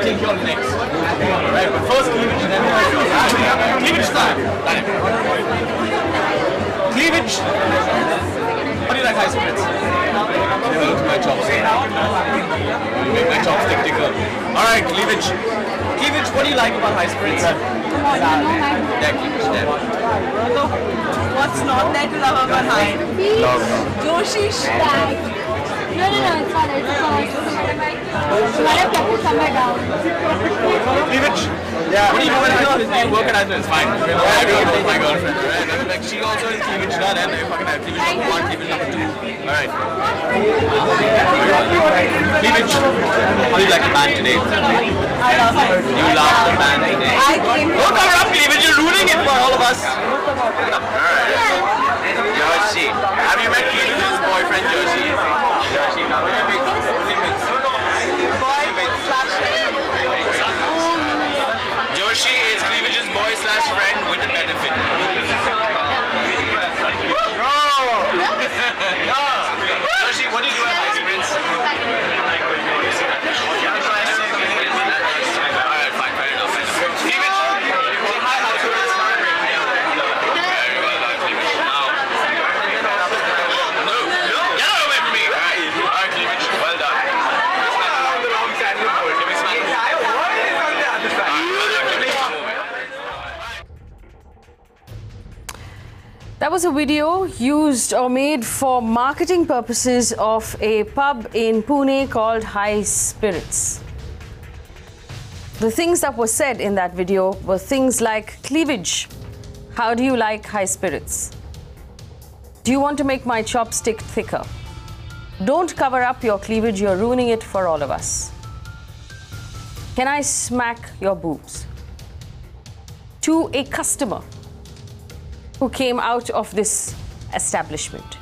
take you on next. Right, but first cleavage, then cleavage time. Cleavage. How do you like high spirits? Never look at my chopstick. You make my chopstick tickle. Alright, cleavage. Cleavage, what do you like about high spirits? Yeah, cleavage, there. What's not there to love about high? Joshi stag. No, it's not. It's not. Somewhere down. Cleavage. Yeah. What do you do when you work at high spirits? It's fine. I do it with my girlfriend, right? Like, she also has cleavage done, and if I can have cleavage number 1, cleavage number 2. Alright. Cleavage. How do you like the band today? I love it. You love the band today. Don't cover up, cleavage. You're ruining it for all of us. Alright. Joshi. Have you met Cleavage's boyfriend, Joshi? Joshi, now will you mix? Joshi is Cleavage's boy/friend with a benefit. Joshi, what do you do at high spirits? Alright, fine, fair enough. Cleavage, say hi, high spirits. Very well done, Cleavage. Now. No, get out away from me. Alright, Cleavage, well done. That was a video used or made for marketing purposes of a pub in Pune called High Spirits. The things that were said in that video were things like, cleavage, how do you like high spirits? Do you want to make my chopstick thicker? Don't cover up your cleavage, you're ruining it for all of us. Can I smack your boobs? To a customer who came out of this establishment.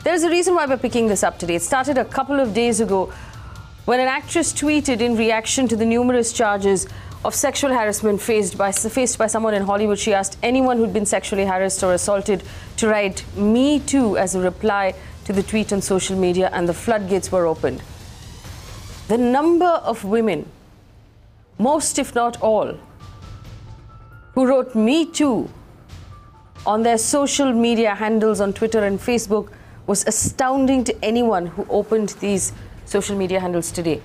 There's a reason why we're picking this up today. It started a couple of days ago when an actress tweeted in reaction to the numerous charges of sexual harassment faced by someone in Hollywood. She asked anyone who'd been sexually harassed or assaulted to write "Me Too" as a reply to the tweet on social media, and the floodgates were opened. The number of women, most if not all, who wrote "Me Too" on their social media handles on Twitter and Facebook was astounding to anyone who opened these social media handles today.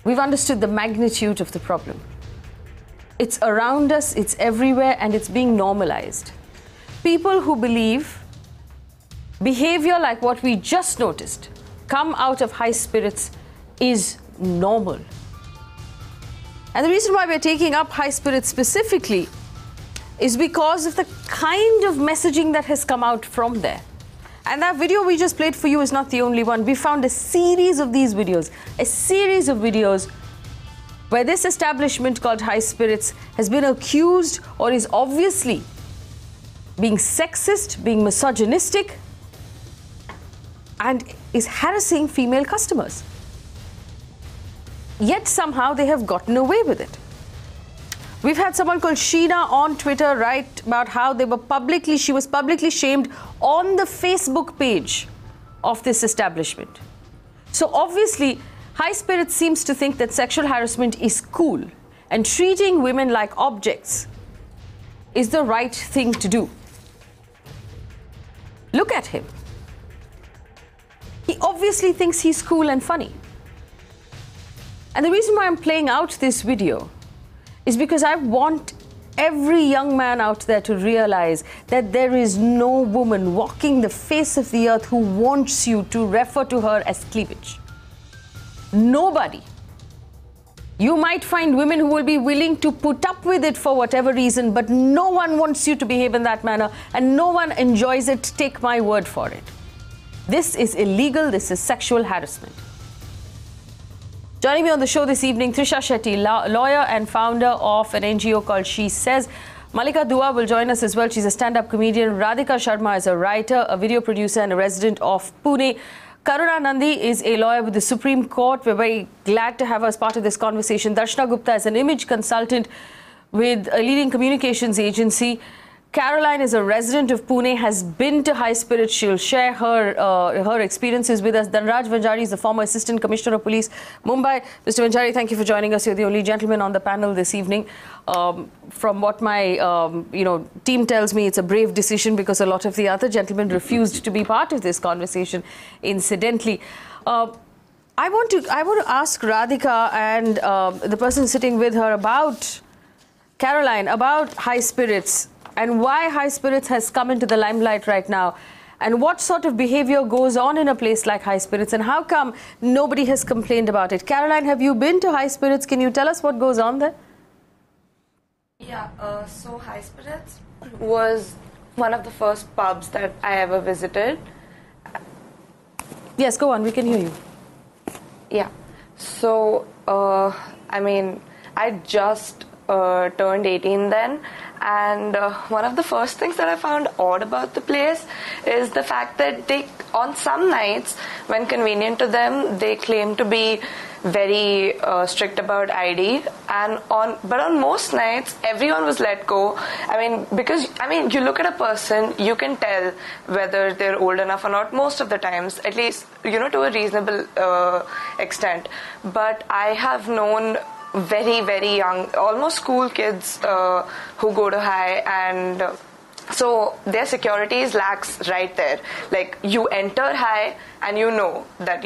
We've understood the magnitude of the problem. It's around us, it's everywhere, and it's being normalized. People who believe behavior like what we just noticed, come out of high spirits, is normal. And the reason why we're taking up high spirits specifically is because of the kind of messaging that has come out from there. And that video we just played for you is not the only one. We found a series of these videos, where this establishment called High Spirits has been accused or is obviously being sexist, being misogynistic, and is harassing female customers. Yet somehow they have gotten away with it. We've had someone called Sheena on Twitter write about how she was publicly shamed on the Facebook page of this establishment. So obviously, High Spirits seems to think that sexual harassment is cool and treating women like objects is the right thing to do. Look at him. He obviously thinks he's cool and funny. And the reason why I'm playing out this video is because I want every young man out there to realize that there is no woman walking the face of the earth who wants you to refer to her as cleavage. Nobody. You might find women who will be willing to put up with it for whatever reason, but no one wants you to behave in that manner, and no one enjoys it. Take my word for it. This is illegal. This is sexual harassment. Joining me on the show this evening, Trisha Shetty, lawyer and founder of an NGO called She Says. Malika Dua will join us as well. She's a stand-up comedian. Radhika Sharma is a writer, a video producer, and a resident of Pune. Karuna Nandi is a lawyer with the Supreme Court. We're very glad to have her as part of this conversation. Darshana Gupta is an image consultant with a leading communications agency. Caroline is a resident of Pune, has been to High Spirits. She'll share her experiences with us. Dhanraj Vanjari is the former Assistant Commissioner of Police, Mumbai. Mr. Vanjari, thank you for joining us. You're the only gentleman on the panel this evening. From what my team tells me, it's a brave decision because a lot of the other gentlemen refused to be part of this conversation, incidentally. I want to ask Radhika and the person sitting with her about Caroline, about High Spirits, and why High Spirits has come into the limelight right now, and what sort of behavior goes on in a place like High Spirits, and how come nobody has complained about it. Caroline, have you been to High Spirits? Can you tell us what goes on there? Yeah, so High Spirits was one of the first pubs that I ever visited. Yes, go on, we can hear you. Yeah, so I mean, I just turned 18 then, and one of the first things that I found odd about the place is the fact that they, on some nights, when convenient to them, they claim to be very strict about ID, but on most nights, everyone was let go. Because you look at a person, you can tell whether they're old enough or not most of the times, at least, to a reasonable extent. But I have known very, very young, almost school kids who go to High, and so their security is lax right there. Like, you enter High and you know that,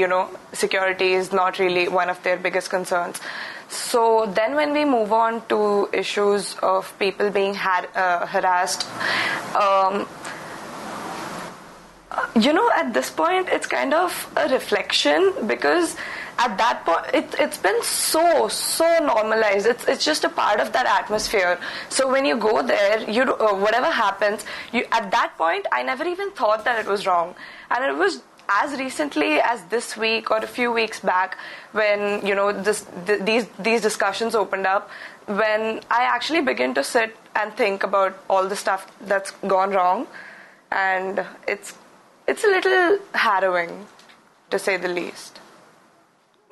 security is not really one of their biggest concerns. So then when we move on to issues of people being harassed, at this point, it's kind of a reflection, because at that point, it's been so normalized. It's just a part of that atmosphere. So when you go there, whatever happens, at that point, I never even thought that it was wrong. And it was as recently as this week or a few weeks back when, these discussions opened up, when I actually began to sit and think about all the stuff that's gone wrong. And it's a little harrowing, to say the least.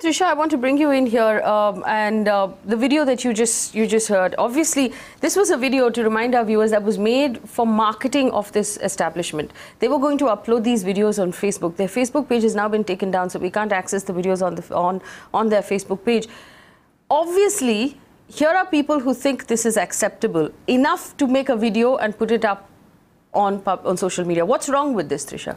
Trisha, I want to bring you in here, and the video that you just heard. Obviously, this was a video, to remind our viewers, that was made for marketing of this establishment. They were going to upload these videos on Facebook. Their Facebook page has now been taken down, so we can't access the videos on their Facebook page. Obviously, here are people who think this is acceptable enough to make a video and put it up on social media. What's wrong with this, Trisha?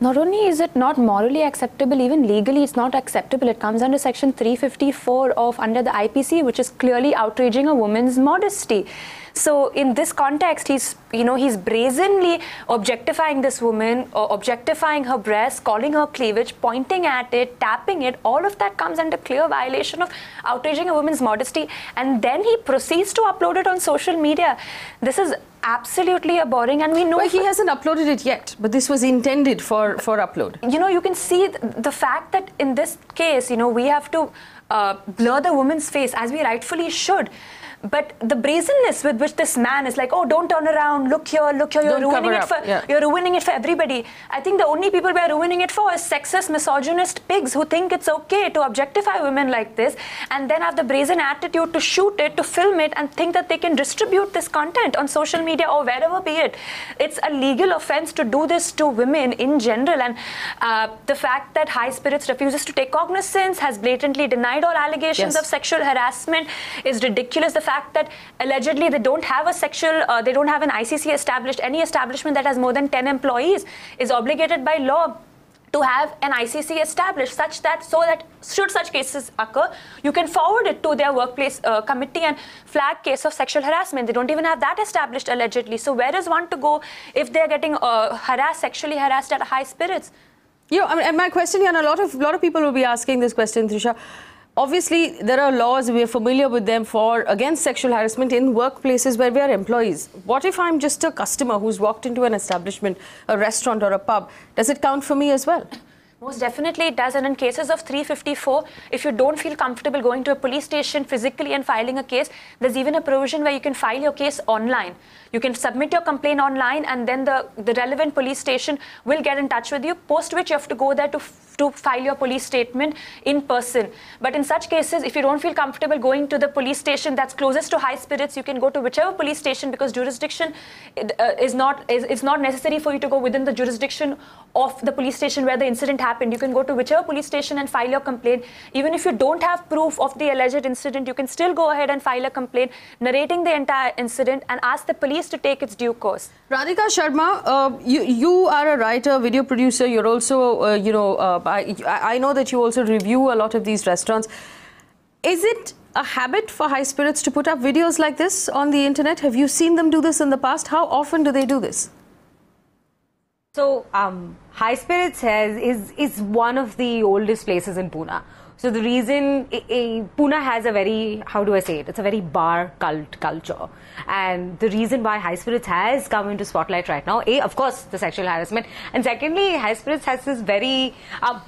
Not only is it not morally acceptable, even legally it's not acceptable. It comes under section 354 under the IPC, which is clearly outraging a woman's modesty. So in this context, he's brazenly objectifying this woman, or objectifying her breasts, calling her cleavage, pointing at it, tapping it. All of that comes under clear violation of outraging a woman's modesty. And then he proceeds to upload it on social media. This is absolutely abhorring, and we know... Well, he hasn't uploaded it yet, but this was intended for upload. You can see the fact that in this case, we have to blur the woman's face, as we rightfully should. But the brazenness with which this man is like, oh, don't turn around, look here, you're ruining it for everybody. I think the only people we are ruining it for is sexist, misogynist pigs who think it's okay to objectify women like this, and then have the brazen attitude to shoot it, to film it, and think that they can distribute this content on social media or wherever be it. It's a legal offense to do this to women in general, and the fact that High Spirits refuses to take cognizance, has blatantly denied all allegations of sexual harassment, is ridiculous. The fact that allegedly they don't have an ICC established, any establishment that has more than 10 employees is obligated by law to have an ICC established, so that should such cases occur, you can forward it to their workplace committee and flag case of sexual harassment. They don't even have that established allegedly. So where is one to go if they're getting sexually harassed at High Spirits? And my question here, and a lot of people will be asking this question, Trisha. Obviously, there are laws, we are familiar with them, against sexual harassment in workplaces where we are employees. What if I'm just a customer who's walked into an establishment, a restaurant or a pub? Does it count for me as well? Most definitely it does, and in cases of 354, if you don't feel comfortable going to a police station physically and filing a case, there's even a provision where you can file your case online. You can submit your complaint online, and then the relevant police station will get in touch with you, post which you have to go there to to file your police statement in person. But in such cases, if you don't feel comfortable going to the police station that's closest to high spirits, you can go to whichever police station, because jurisdiction is not necessary for you to go within the jurisdiction of the police station where the incident happened. You can go to whichever police station and file your complaint. Even if you don't have proof of the alleged incident, you can still go ahead and file a complaint narrating the entire incident and ask the police to take its due course. Radhika Sharma, you are a writer, video producer. You're also, I know that you also review a lot of these restaurants. Is it a habit for high spirits to put up videos like this on the internet? Have you seen them do this in the past? How often do they do this? So, High Spirits is one of the oldest places in Pune. So the reason Pune has a very, how do I say it? It's a very bar cult culture, and the reason why High Spirits has come into spotlight right now, of course, the sexual harassment, and secondly, High Spirits has this very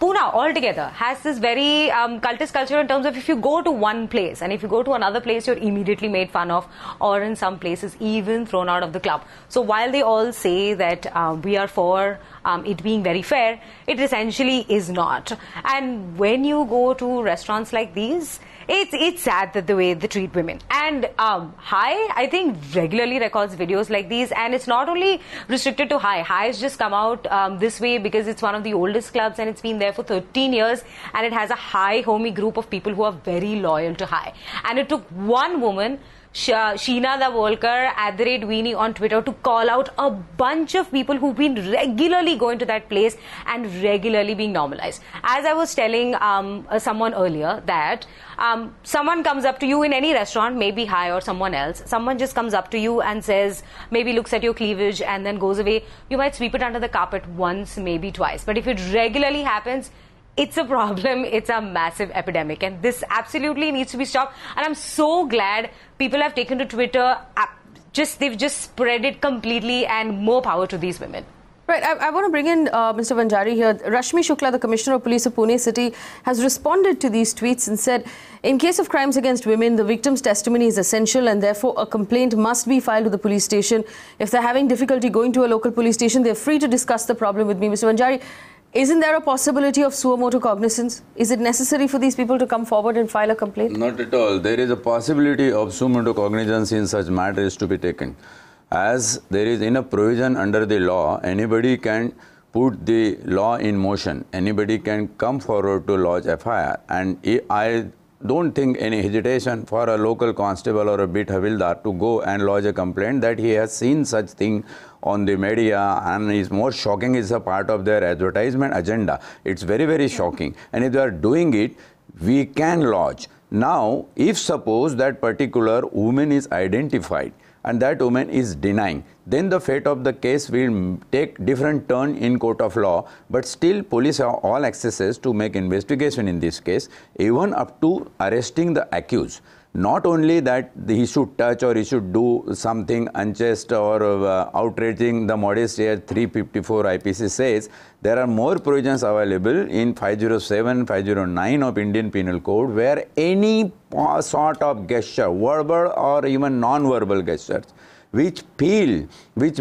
Pune altogether has this very cultist culture in terms of if you go to one place and if you go to another place, you're immediately made fun of, or in some places even thrown out of the club. So while they all say that we are for it being very fair, it essentially is not. And when you go to restaurants like these, it's sad that the way they treat women. And High, I think, regularly records videos like these, and it's not only restricted to High. High has just come out this way because it's one of the oldest clubs and it's been there for 13 years, and it has a High homie group of people who are very loyal to High. And it took one woman, Sheena the Volker @Weenie on Twitter, to call out a bunch of people who've been regularly going to that place and regularly being normalized. As I was telling someone earlier, that someone comes up to you in any restaurant, maybe High or someone else, someone just comes up to you and says, maybe looks at your cleavage and then goes away. You might sweep it under the carpet once, maybe twice. But if it regularly happens, it's a problem. It's a massive epidemic, and this absolutely needs to be stopped. And I'm so glad people have taken to Twitter. They've just spread it completely, and more power to these women. Right, I want to bring in Mr. Vanjari here. Rashmi Shukla, the Commissioner of Police of Pune City, has responded to these tweets and said, in case of crimes against women, the victim's testimony is essential and therefore a complaint must be filed with the police station. If they're having difficulty going to a local police station, they're free to discuss the problem with me. Mr. Vanjari, isn't there a possibility of suo motu cognizance? Is it necessary for these people to come forward and file a complaint? Not at all. There is a possibility of suo motu cognizance in such matters to be taken. As there is enough provision under the law, anybody can put the law in motion. Anybody can come forward to lodge FIR. And I don't think any hesitation for a local constable or a beat havildar to go and lodge a complaint that he has seen such thing on the media, and is more shocking, is a part of their advertisement agenda. It's very, very shocking. And if they are doing it, we can lodge. Now, if suppose that particular woman is identified and that woman is denying, then the fate of the case will take different turn in court of law, but still police have all accesses to make investigation in this case, even up to arresting the accused. Not only that he should touch or he should do something unchaste or outraging the modesty, as 354 IPC says, there are more provisions available in 507, 509 of Indian Penal Code, where any sort of gesture, verbal or even non-verbal gestures, which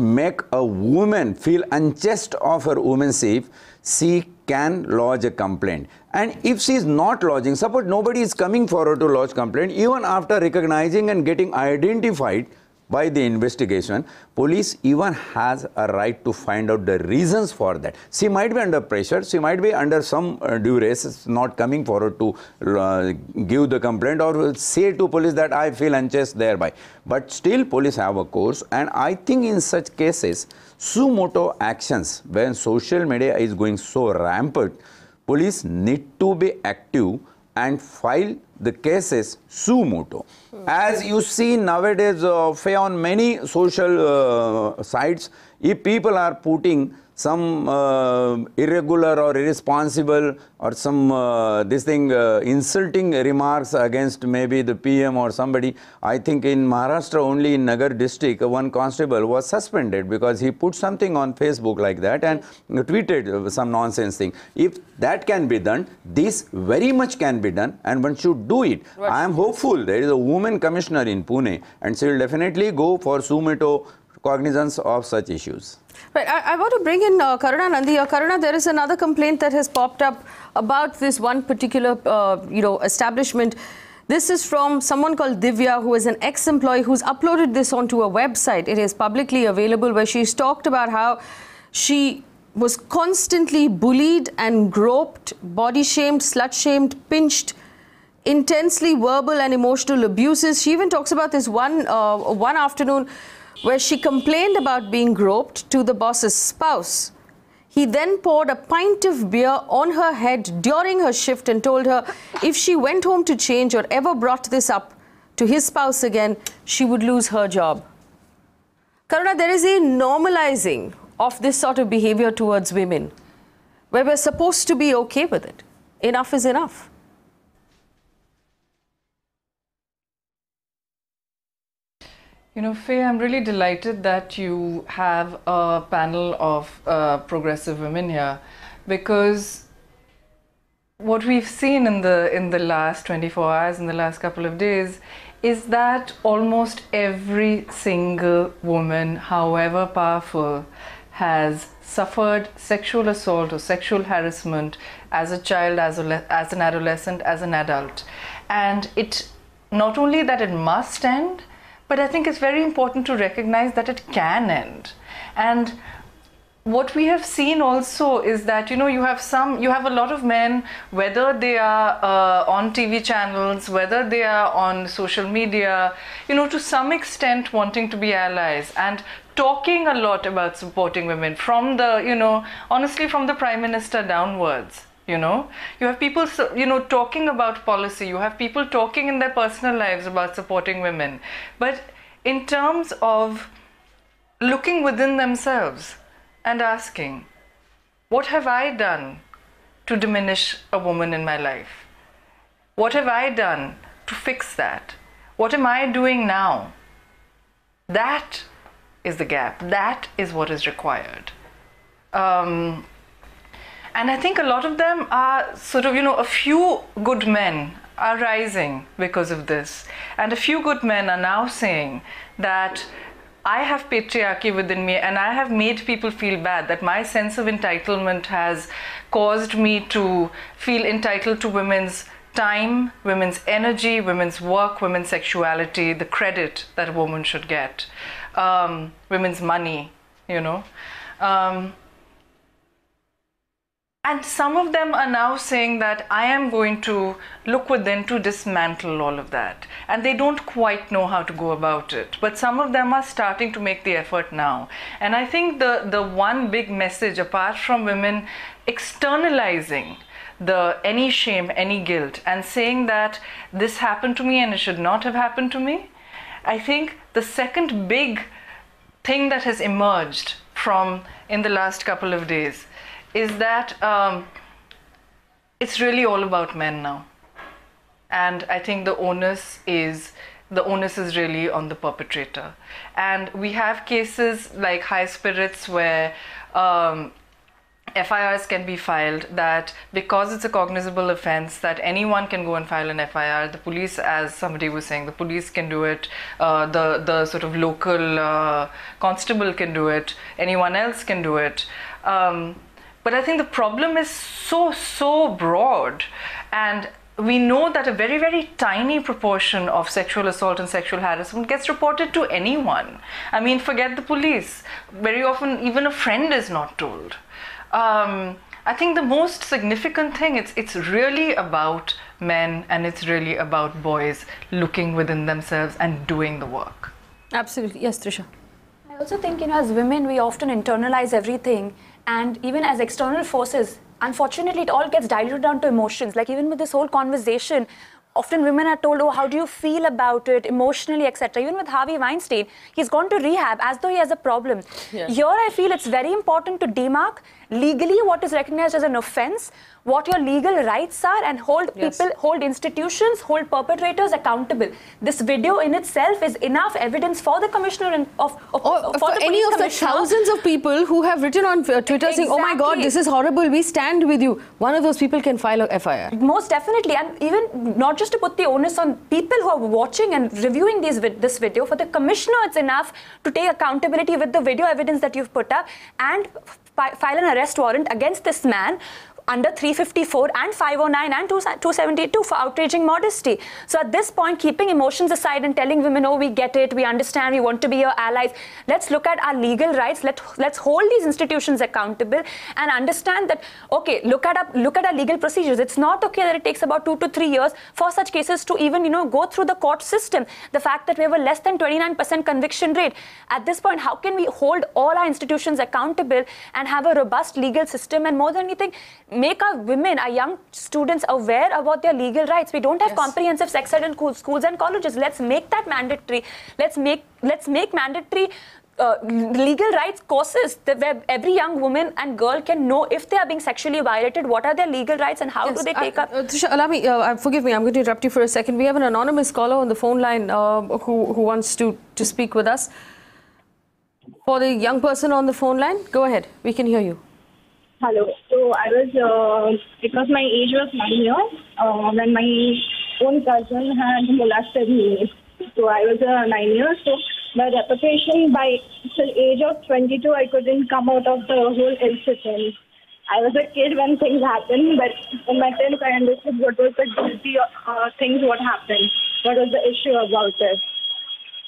make a woman feel unchaste of her womanship, she can lodge a complaint. And if she is not lodging, suppose nobody is coming forward to lodge complaint, even after recognizing and getting identified by the investigation, police even has a right to find out the reasons for that. She might be under pressure, she might be under some duress, not coming forward to give the complaint or say to police that I feel unchaste thereby. But still police have a course, and I think in such cases, suo motu actions, when social media is going so rampant, police need to be active and file the cases suo motu. As you see nowadays, Faye, on many social sites, if people are putting some irregular or irresponsible or some insulting remarks against maybe the PM or somebody, I think in Maharashtra only in Nagar district, one constable was suspended because he put something on Facebook like that and tweeted some nonsense thing. If that can be done, this very much can be done, and one should do it. Right. I am hopeful. There is a woman commissioner in Pune, and she will definitely go for suo motu cognizance of such issues. Right, I want to bring in Karuna Nandi. Karuna, there is another complaint that has popped up about this one particular, establishment. This is from someone called Divya, who is an ex-employee who's uploaded this onto a website. It is publicly available, where she's talked about how she was constantly bullied and groped, body-shamed, slut-shamed, pinched, intensely verbal and emotional abuses. She even talks about this one afternoon where she complained about being groped to the boss's spouse. He then poured a pint of beer on her head during her shift and told her if she went home to change or ever brought this up to his spouse again, she would lose her job. Karuna, there is a normalizing of this sort of behavior towards women, where we're supposed to be okay with it. Enough is enough. You know, Faye, I'm really delighted that you have a panel of progressive women here, because what we've seen in the last 24 hours, in the last couple of days, is that almost every single woman, however powerful, has suffered sexual assault or sexual harassment as a child, as an adolescent, as an adult. And it, not only that it must end, but I think it's very important to recognize that it can end. And what we have seen also is that, you have a lot of men, whether they are on TV channels, whether they are on social media, to some extent wanting to be allies and talking a lot about supporting women from the, honestly, from the Prime Minister downwards. You have people, talking about policy. You have people talking in their personal lives about supporting women. But in terms of looking within themselves and asking, what have I done to diminish a woman in my life? What have I done to fix that? What am I doing now? That is the gap. That is what is required. And I think a lot of them are sort of, a few good men are rising because of this. And a few good men are now saying that I have patriarchy within me and I have made people feel bad, that my sense of entitlement has caused me to feel entitled to women's time, women's energy, women's work, women's sexuality, the credit that a woman should get, women's money, And some of them are now saying that I am going to look within to dismantle all of that. And they don't quite know how to go about it. But some of them are starting to make the effort now. And I think the one big message, apart from women externalizing any shame, any guilt, and saying that this happened to me and it should not have happened to me, I think the second big thing that has emerged from in the last couple of days is that it's really all about men now. And I think the onus is really on the perpetrator. And we have cases like High Spirits where FIRs can be filed, that because it's a cognizable offense, that anyone can go and file an FIR. The police, as somebody was saying, the police can do it, the sort of local constable can do it, anyone else can do it. But I think the problem is so broad, and we know that a very, very tiny proportion of sexual assault and sexual harassment gets reported to anyone. I mean, forget the police. Very often, even a friend is not told. I think the most significant thing, it's really about men, and it's really about boys looking within themselves and doing the work. Absolutely. Yes, Trisha. I also think, as women, we often internalize everything. And even as external forces, unfortunately, it all gets diluted down to emotions. Like even with this whole conversation, often women are told, oh, how do you feel about it emotionally, etc. Even with Harvey Weinstein, he's gone to rehab as though he has a problem. Yes. Here, I feel it's very important to demark legally what is recognized as an offense, what your legal rights are and hold people, hold institutions, hold perpetrators accountable. This video in itself is enough evidence for the commissioner for any of the thousands of people who have written on Twitter saying, oh my God, this is horrible, we stand with you. One of those people can file a FIR. Most definitely, and even not just to put the onus on people who are watching and reviewing this video, for the commissioner it's enough to take accountability with the video evidence that you've put up and file an arrest warrant against this man under 354 and 509 and 272 for outraging modesty. So at this point, keeping emotions aside and telling women, oh, we get it, we understand, we want to be your allies, let's look at our legal rights, let's hold these institutions accountable and understand that, okay, look at our legal procedures. It's not okay that it takes about 2 to 3 years for such cases to even, go through the court system. The fact that we have a less than 29% conviction rate. At this point, how can we hold all our institutions accountable and have a robust legal system, and more than anything, make our women, our young students aware about their legal rights? We don't have comprehensive sex ed in schools and colleges. Let's make that mandatory. Let's make mandatory legal rights courses where every young woman and girl can know if they are being sexually violated, what are their legal rights and how do they take up. Trisha, allow me, forgive me, I'm going to interrupt you for a second. We have an anonymous caller on the phone line who wants to speak with us. For the young person on the phone line, go ahead. We can hear you. Hello. So because my age was 9 years when my own cousin had molested me. So I was 9 years. So my reputation by till age of 22, I couldn't come out of the whole incident. I was a kid when things happened, but in my 10th, I understood what was the guilty things, what happened, what was the issue about it.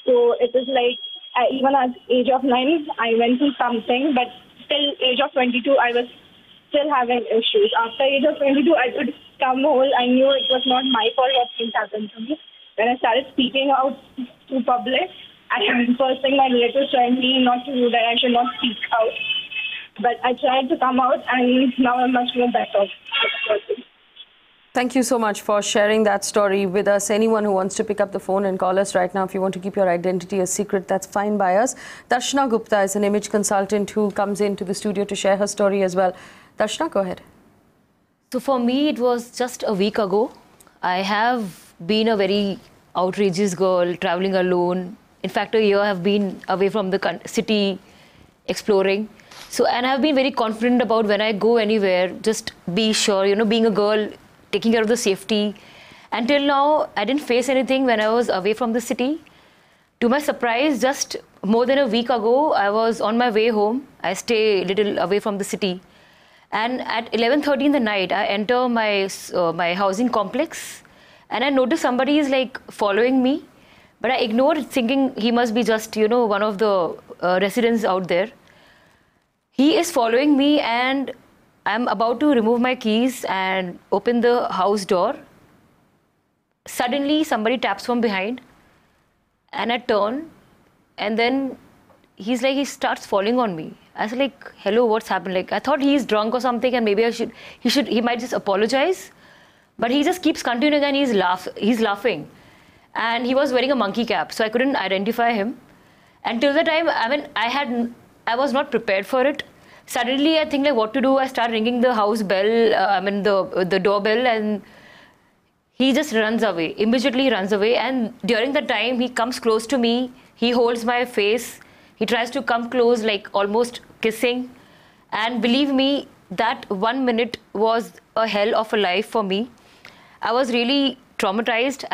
So it is like, even at age of 9, I went through something, but till age of 22, I was still having issues. After age of 22, I could come home. I knew it was not my fault what things happened to me. When I started speaking out to public, first thing my relatives told me not to do that, I should not speak out. But I tried to come out, and now I'm much more better. Thank you so much for sharing that story with us. Anyone who wants to pick up the phone and call us right now, if you want to keep your identity a secret, that's fine by us. Darshana Gupta is an image consultant who comes into the studio to share her story as well. Darshana, go ahead. So for me, it was just a week ago. I have been a very outrageous girl, traveling alone. In fact, a year I have been away from the city, exploring. So, and I've been very confident about when I go anywhere, just be sure, being a girl, taking care of the safety. Until now, I didn't face anything when I was away from the city. To my surprise, just more than a week ago, I was on my way home. I stay a little away from the city. And at 11:30 in the night, I enter my housing complex. And I notice somebody is like following me. But I ignored it, thinking he must be just, one of the residents out there. He is following me, and I'm about to remove my keys and open the house door. Suddenly, somebody taps from behind, and I turn, and then he starts falling on me. I was like, hello, what's happened? Like, I thought he's drunk or something, and maybe he might just apologize. But he just keeps continuing, and he's laughing. And he was wearing a monkey cap, so I couldn't identify him. Until the time, I was not prepared for it. Suddenly, I think like what to do. I start ringing the house bell, the doorbell, and he just runs away. Immediately runs away. And during the time, he comes close to me. He holds my face. He tries to come close, like almost kissing. And believe me, that 1 minute was a hell of a life for me. I was really traumatized.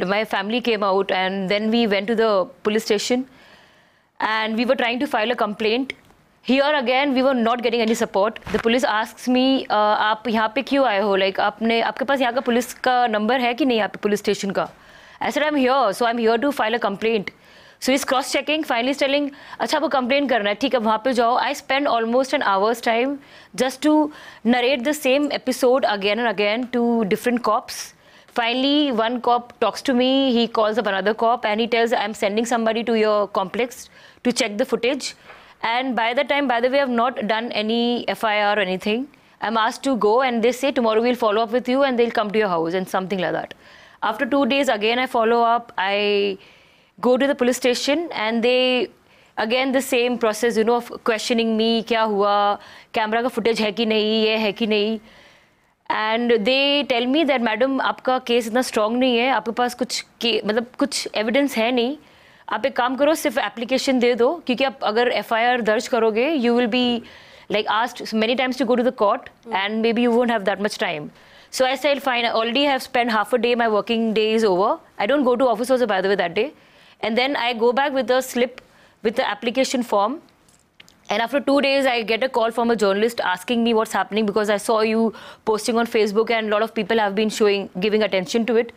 My family came out, and then we went to the police station. And we were trying to file a complaint. Here again, we were not getting any support. The police asks me, "आप यहाँ पे क्यों आए हो? Like आपके पास यहाँ का police का number है कि नहीं यहाँ पे police station का?" I said, "I'm here, so I'm here to file a complaint." So he's cross-checking. Finally, he's telling, "अच्छा आपको complaint करना है, ठीक है, वहाँ पे जाओ." I spent almost an hour's time just to narrate the same episode again and again to different cops. Finally, one cop talks to me. He calls up another cop, and he tells, "I'm sending somebody to your complex to check the footage." And by the way, I've not done any FIR or anything. I'm asked to go, and they say, "Tomorrow we'll follow up with you, and they'll come to your house," and something like that. After 2 days, again, I follow up. I go to the police station, and they, again, the same process, of questioning me, kya hua, camera ka footage hai ki nahi, ye hai ki nahi. and they tell me that madam आपका case इतना strong नहीं है, आपके पास मतलब कुछ evidence है नहीं, आप एक काम करो सिर्फ application दे दो, क्योंकि आप अगर FIR दर्ज करोगे you will be like asked many times to go to the court and maybe you won't have that much time. So I said fine, I already have spent half a day, my working day is over, I don't go to office also by the way that day, and then I go back with a slip with the application form. And after 2 days, I get a call from a journalist asking me what's happening, because I saw you posting on Facebook and a lot of people have been giving attention to it.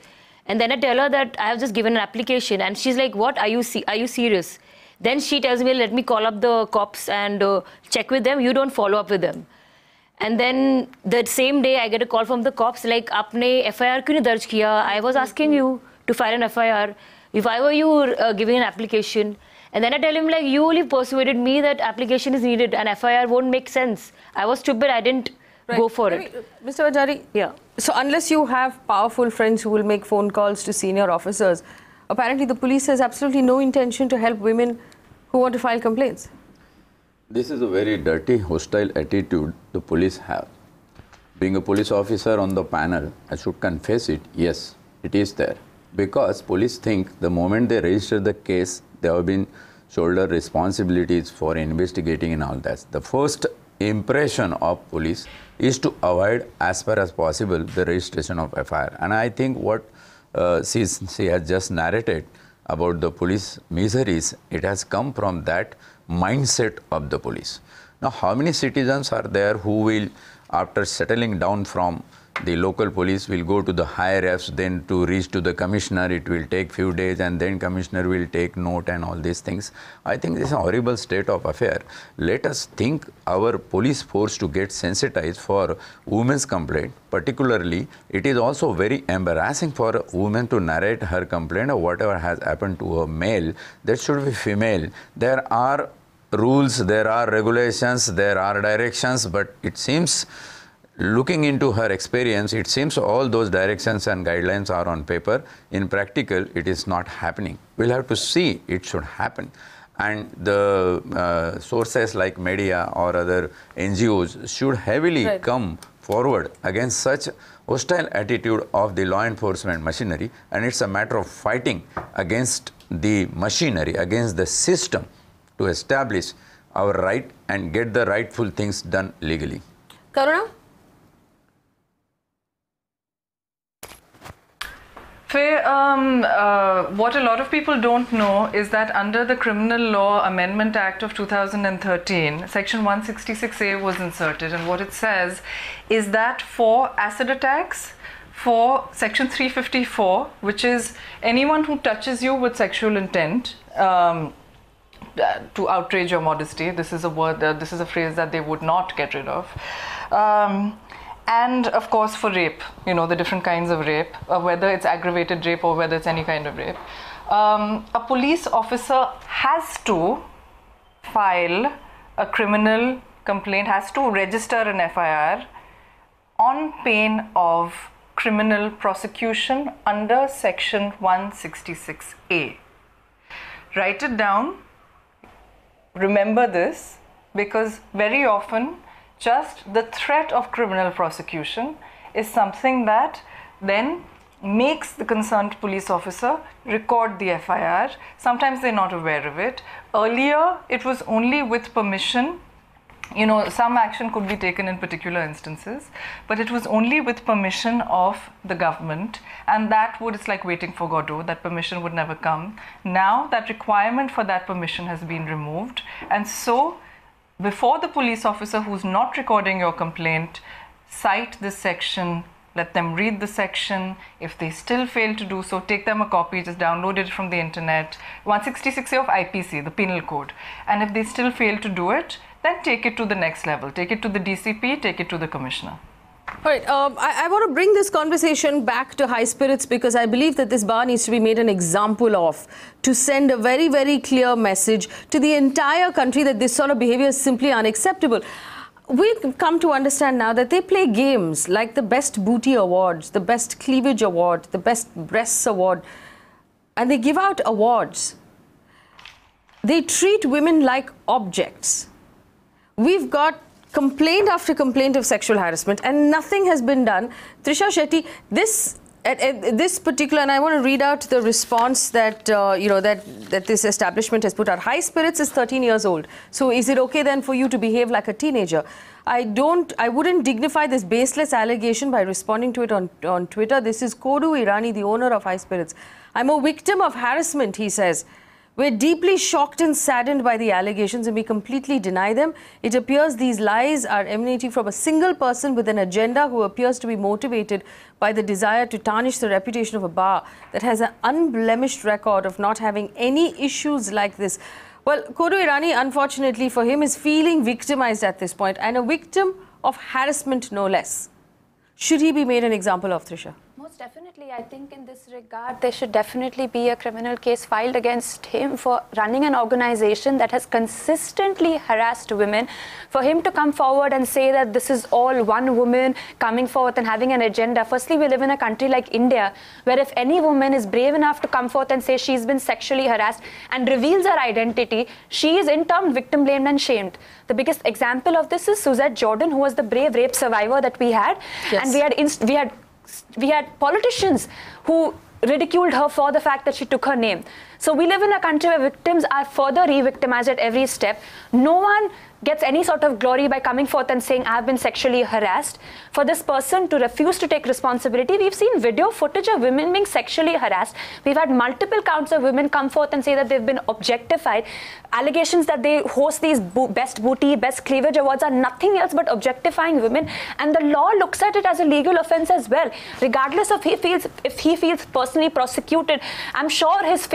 And then I tell her that I have just given an application, and she's like, what, are you serious? Then she tells me, let me call up the cops and check with them. You don't follow up with them. And then the same day, I get a call from the cops like, आपने FIR क्यों नहीं दर्ज किया? I was asking you to file an FIR. If I were you giving an application. And then I tell him like, you only persuaded me that application is needed and FIR won't make sense. I was stupid, I didn't go for it. Mr. Vajari, yeah. So unless you have powerful friends who will make phone calls to senior officers, apparently the police has absolutely no intention to help women who want to file complaints. This is a very dirty, hostile attitude the police have. Being a police officer on the panel, I should confess it, yes, it is there. Because police think the moment they register the case, they have been shoulder responsibilities for investigating and all that. The first impression of police is to avoid as far as possible the registration of FIR. And I think what she has just narrated about the police miseries, it has come from that mindset of the police. Now, how many citizens are there who will, after settling down from the local police, will go to the higher Fs, then to reach to the commissioner, it will take few days, and then commissioner will take note and all these things. I think this is a horrible state of affair. Let us think our police force to get sensitized for women's complaint. Particularly, it is also very embarrassing for a woman to narrate her complaint or whatever has happened to a male. That should be female. There are rules, there are regulations, there are directions, but it seems, looking into her experience, it seems all those directions and guidelines are on paper. In practical, it is not happening. We'll have to see it should happen. And the sources like media or other NGOs should heavily come forward against such hostile attitude of the law enforcement machinery. And it's a matter of fighting against the machinery, against the system, to establish our right and get the rightful things done legally. Karuna? Faye, what a lot of people don't know is that under the Criminal Law Amendment Act of 2013, Section 166A was inserted, and what it says is that for acid attacks, for Section 354, which is anyone who touches you with sexual intent to outrage your modesty, this is a word, this is a phrase that they would not get rid of. And of course for rape, you know, the different kinds of rape, whether it's aggravated rape or whether it's any kind of rape. A police officer has to file a criminal complaint, has to register an FIR on pain of criminal prosecution under Section 166A. Write it down, remember this, because very often just the threat of criminal prosecution is something that then makes the concerned police officer record the FIR. Sometimes they're not aware of it. Earlier, it was only with permission. You know, some action could be taken in particular instances, but it was only with permission of the government, and that would, it's like waiting for Godot, that permission would never come. Now, that requirement for that permission has been removed, and so before the police officer who's not recording your complaint cite this section, let them read the section. If they still fail to do so, take them a copy, just download it from the internet, 166A of IPC, the penal code. And if they still fail to do it, then take it to the next level. Take it to the DCP, take it to the commissioner. All right, I want to bring this conversation back to high spirits, because I believe that this bar needs to be made an example of, to send a very, very clear message to the entire country that this sort of behavior is simply unacceptable. We've come to understand now that they play games like the Best Booty Awards, the Best Cleavage Award, the Best Breasts Award, and they give out awards. They treat women like objects. We've got complaint after complaint of sexual harassment, and nothing has been done. Trisha Shetty, this particular, and I want to read out the response that that this establishment has put out. High Spirits is 13 years old. So is it okay then for you to behave like a teenager? I wouldn't dignify this baseless allegation by responding to it on Twitter. This is Kodu Irani, the owner of High Spirits. I'm a victim of harassment, he says. We're deeply shocked and saddened by the allegations, and we completely deny them. It appears these lies are emanating from a single person with an agenda who appears to be motivated by the desire to tarnish the reputation of a bar that has an unblemished record of not having any issues like this. Well, Kodu Irani, unfortunately for him, is feeling victimized at this point, and a victim of harassment, no less. Should he be made an example of, Trisha? Most definitely. I think in this regard, there should definitely be a criminal case filed against him for running an organization that has consistently harassed women. For him to come forward and say that this is all one woman coming forth and having an agenda. Firstly, we live in a country like India, where if any woman is brave enough to come forth and say she's been sexually harassed and reveals her identity, she is in turn victim blamed and shamed. The biggest example of this is Suzette Jordan, who was the brave rape survivor that we had. Yes. And we had politicians who ridiculed her for the fact that she took her name. So we live in a country where victims are further re-victimized at every step. No one gets any sort of glory by coming forth and saying, I've been sexually harassed. For this person to refuse to take responsibility, we've seen video footage of women being sexually harassed. We've had multiple counts of women come forth and say that they've been objectified. Allegations that they host these best booty, best cleavage awards are nothing else but objectifying women. And the law looks at it as a legal offense as well. Regardless of if he feels personally prosecuted, I'm sure his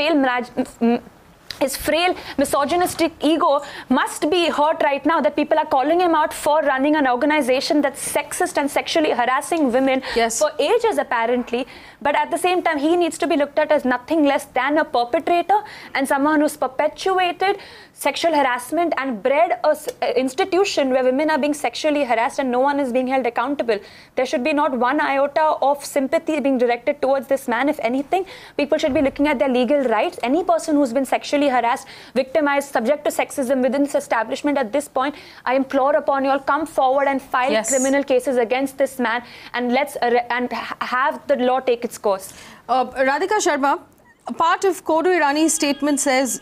frail misogynistic ego must be hurt right now that people are calling him out for running an organization that's sexist and sexually harassing women for ages apparently. But at the same time, he needs to be looked at as nothing less than a perpetrator and someone who's perpetuated sexual harassment and bred an institution where women are being sexually harassed and no one is being held accountable. There should be not one iota of sympathy being directed towards this man. If anything, people should be looking at their legal rights. Any person who's been sexually harassed, victimized, subject to sexism within this establishment at this point, I implore upon you all, come forward and file criminal cases against this man, and have the law take its course. Radhika Sharma, a part of Kodu Irani's statement says,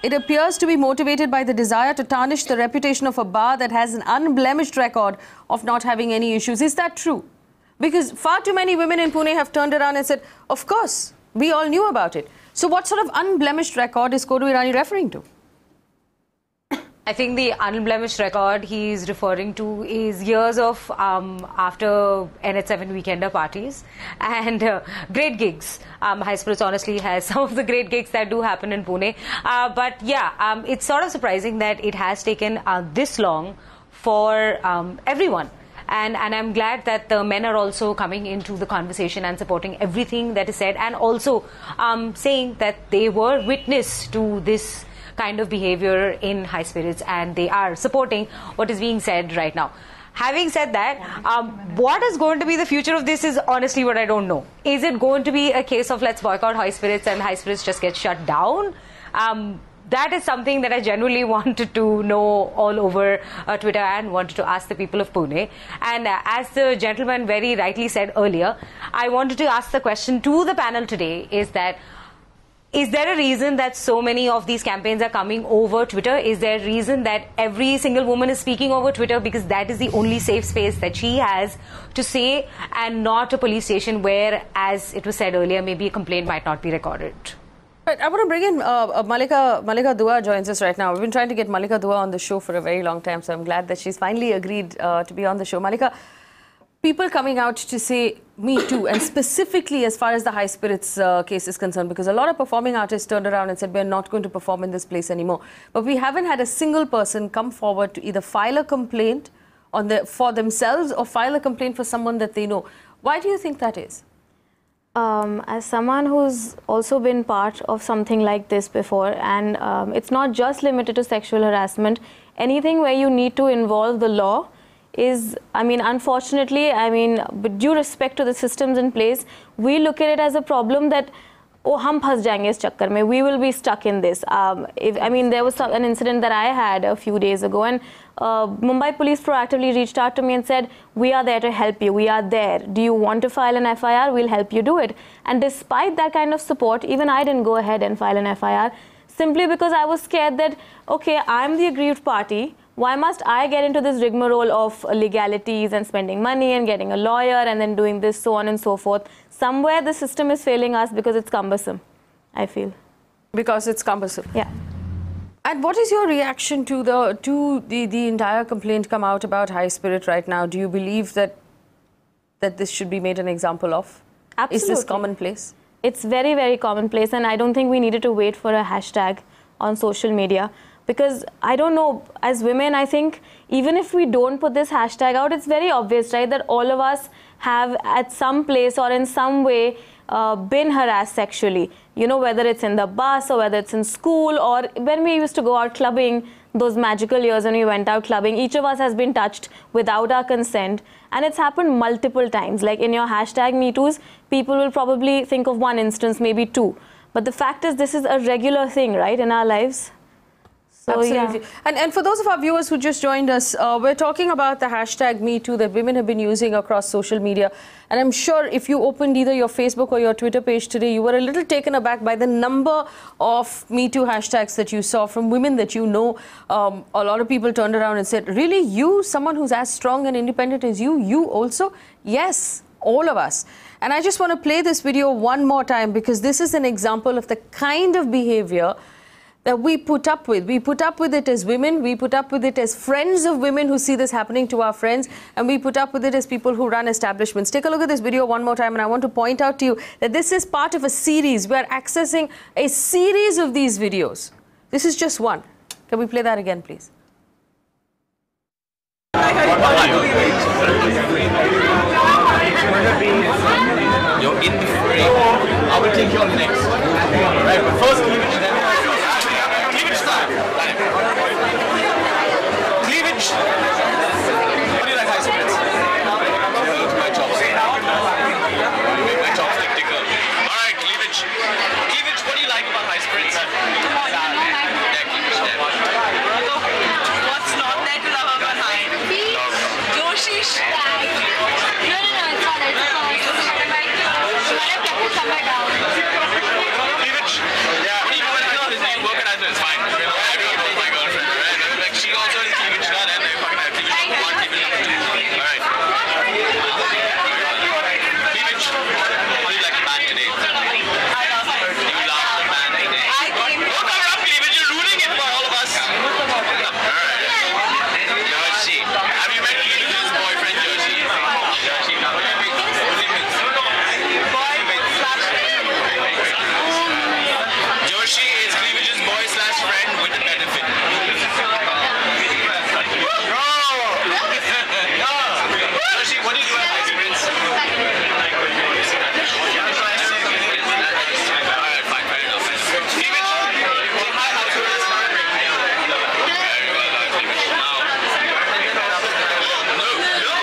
it appears to be motivated by the desire to tarnish the reputation of a bar that has an unblemished record of not having any issues. Is that true? Because far too many women in Pune have turned around and said, of course, we all knew about it. So what sort of unblemished record is Kodu Irani referring to? I think the unblemished record he's referring to is years of after NH7 weekender parties and great gigs. High Spirits honestly has some of the great gigs that do happen in Pune. But yeah, it's sort of surprising that it has taken this long for everyone. And I'm glad that the men are also coming into the conversation and supporting everything that is said, and also saying that they were witness to this kind of behavior in High Spirits and they are supporting what is being said right now. Having said that, what is going to be the future of this is honestly what I don't know. Is it going to be a case of let's boycott High Spirits and High Spirits just get shut down? That is something that I genuinely wanted to know all over Twitter and wanted to ask the people of Pune. And as the gentleman very rightly said earlier, I wanted to ask the question to the panel today is there a reason that so many of these campaigns are coming over Twitter? Is there a reason that every single woman is speaking over Twitter because that is the only safe space that she has to say, and not a police station where, as it was said earlier, maybe a complaint might not be recorded? Right, I want to bring in Malika Dua joins us right now. We've been trying to get Malika Dua on the show for a very long time, so I'm glad that she's finally agreed to be on the show. Malika, people coming out to say me too, and specifically as far as the High Spirits case is concerned, because a lot of performing artists turned around and said we're not going to perform in this place anymore. But we haven't had a single person come forward to either file a complaint for themselves or file a complaint for someone that they know. Why do you think that is? As someone who's also been part of something like this before, and it's not just limited to sexual harassment, anything where you need to involve the law is, unfortunately, with due respect to the systems in place, we look at it as a problem that oh, hum phas jayenge is chakkar mein, we will be stuck in this. I mean, there was an incident that I had a few days ago, and Mumbai police proactively reached out to me and said, we are there to help you, we are there. Do you want to file an FIR? We'll help you do it. And despite that kind of support, even I didn't go ahead and file an FIR, simply because I was scared that, okay, I'm the aggrieved party. Why must I get into this rigmarole of legalities and spending money and getting a lawyer and then doing this, so on and so forth? Somewhere the system is failing us because it's cumbersome, I feel. Because it's cumbersome? Yeah. And what is your reaction to the entire complaint come out about High Spirit right now? Do you believe that this should be made an example of? Absolutely. Is this commonplace? It's very, very commonplace, and I don't think we needed to wait for a hashtag on social media. Because I don't know, as women, I think even if we don't put this hashtag out, it's very obvious, right, that all of us have at some place or in some way been harassed sexually. You know, whether it's in the bus or whether it's in school, or when we used to go out clubbing, those magical years when we went out clubbing, each of us has been touched without our consent. And it's happened multiple times. Like in your hashtag #MeToos, people will probably think of one instance, maybe two. But the fact is, this is a regular thing, right, in our lives. So, absolutely. Yeah. And for those of our viewers who just joined us, we're talking about the hashtag #MeToo that women have been using across social media. And I'm sure if you opened either your Facebook or your Twitter page today, you were a little taken aback by the number of #MeToo hashtags that you saw from women that you know. A lot of people turned around and said, really, you, someone who's as strong and independent as you also? Yes, all of us. And I just want to play this video one more time, because this is an example of the kind of behavior that we put up with. We put up with it as women, we put up with it as friends of women who see this happening to our friends, and we put up with it as people who run establishments. Take a look at this video one more time, and I want to point out to you that this is part of a series. We are accessing a series of these videos. This is just one. Can we play that again, please? You're in the frame. I will take you on next. Right, but first cleavage, then cleavage style. Cleavage. What do you like, High Spirits? Look at my chopstick. You make my chopstick tickle. Alright, cleavage. Cleavage, what do you like about High Spirits? Yeah, cleavage there. What's not there to love about High? Joshish. No, it's fine. Somewhere down. Cleavage. Yeah, what do you want to know? His name working as it's fine. Everyone knows my girlfriend, right? Like she also has cleavage done, and they fucking have cleavage number 1, cleavage number 2. Alright. Cleavage. How do you like the band today? I love it. You love the band today. Don't cover up, cleavage. You're ruining it for all of us. Alright. Joshi. Have you met Cleavage's boyfriend, Joshi? Joshi. Joshi is Cleavage's boy/friend with the benefit. Joshi, what do you do at High Spirits? Alright, fine, fair enough. Cleavage, say hi, High Spirits. Very well done, Cleavage. Now. No,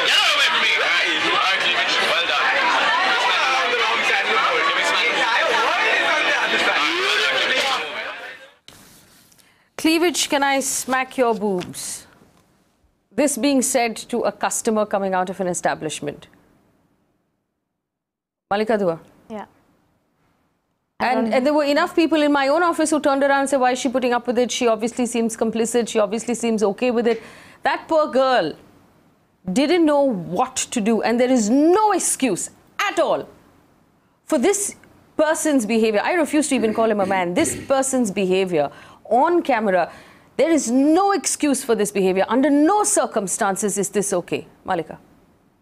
get out away from me. Alright, Cleavage, well done. Cleavage, can I smack your boobs? This being said to a customer coming out of an establishment. Malika Dua. Yeah. And there were enough people in my own office who turned around and said, why is she putting up with it? She obviously seems complicit. She obviously seems okay with it. That poor girl didn't know what to do. And there is no excuse at all for this person's behavior. I refuse to even call him a man. This person's behavior on camera, there is no excuse for this behavior. Under no circumstances is this okay. Malika.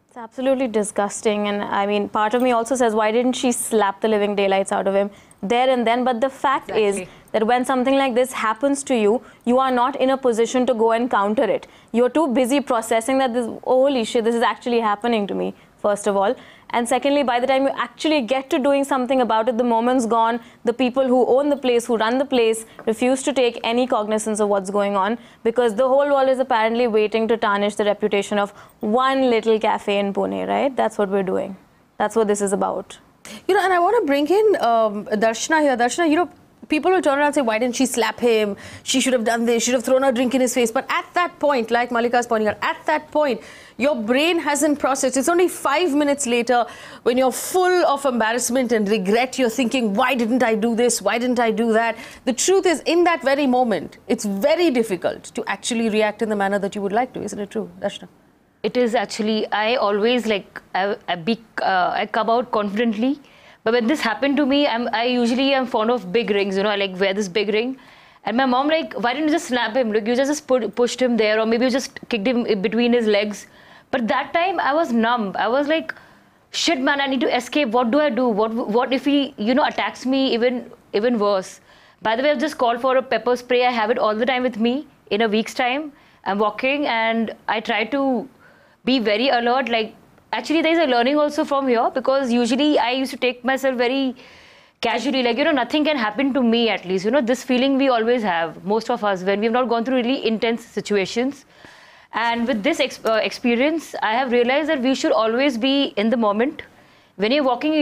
It's absolutely disgusting. And I mean, part of me also says, why didn't she slap the living daylights out of him there and then? But the fact is that when something like this happens to you, you are not in a position to go and counter it. You're too busy processing that this, holy shit, this is actually happening to me, first of all. And secondly, by the time you actually get to doing something about it, the moment's gone. The people who own the place, who run the place, refuse to take any cognizance of what's going on, because the whole world is apparently waiting to tarnish the reputation of one little cafe in Pune, right? That's what we're doing. That's what this is about. You know, and I want to bring in Darshana here. Darshana, you know, people will turn around and say, why didn't she slap him? She should have done this. She should have thrown a drink in his face. But at that point, like Malika's pointing out, at that point, your brain hasn't processed. It's only 5 minutes later when you're full of embarrassment and regret. You're thinking, why didn't I do this? Why didn't I do that? The truth is, in that very moment, it's very difficult to actually react in the manner that you would like to. Isn't it true, Darshana? It is actually, I always like, I come out confidently. But when this happened to me, I usually am fond of big rings, you know, I like wear this big ring. And my mom like, why didn't you just snap him? Look, you just pushed him there, or maybe you just kicked him between his legs. But that time I was numb. I was like, shit man, I need to escape. What do I do? What if he, you know, attacks me even worse? By the way, I've just called for a pepper spray. I have it all the time with me. In a week's time, I'm walking and I try to be very alert. Like, actually there is a learning also from here, because usually I used to take myself very casually, like, you know, nothing can happen to me at least. You know, this feeling we always have, most of us, when we've not gone through really intense situations. And with this experience, I have realized that we should always be in the moment. When you're walking,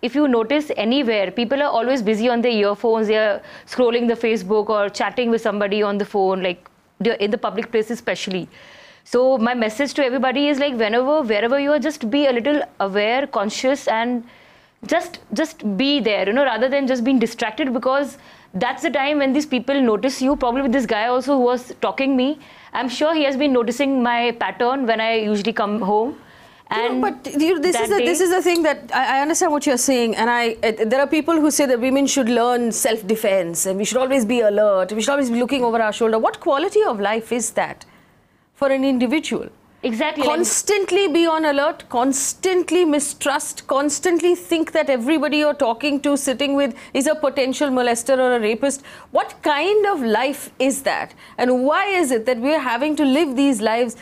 if you notice anywhere, people are always busy on their earphones, they're scrolling the Facebook or chatting with somebody on the phone, like in the public places especially. So my message to everybody is like, wherever you are, just be a little aware, conscious, and just be there, you know, rather than just being distracted, because that's the time when these people notice you. Probably with this guy also who was talking me, I'm sure he has been noticing my pattern when I usually come home. And but this is the thing that I understand what you're saying, and there are people who say that women should learn self-defense and we should always be alert, we should always be looking over our shoulder. What quality of life is that for an individual? Exactly. Constantly be on alert, constantly mistrust, constantly think that everybody you're talking to, sitting with, is a potential molester or a rapist. What kind of life is that? And why is it that we're having to live these lives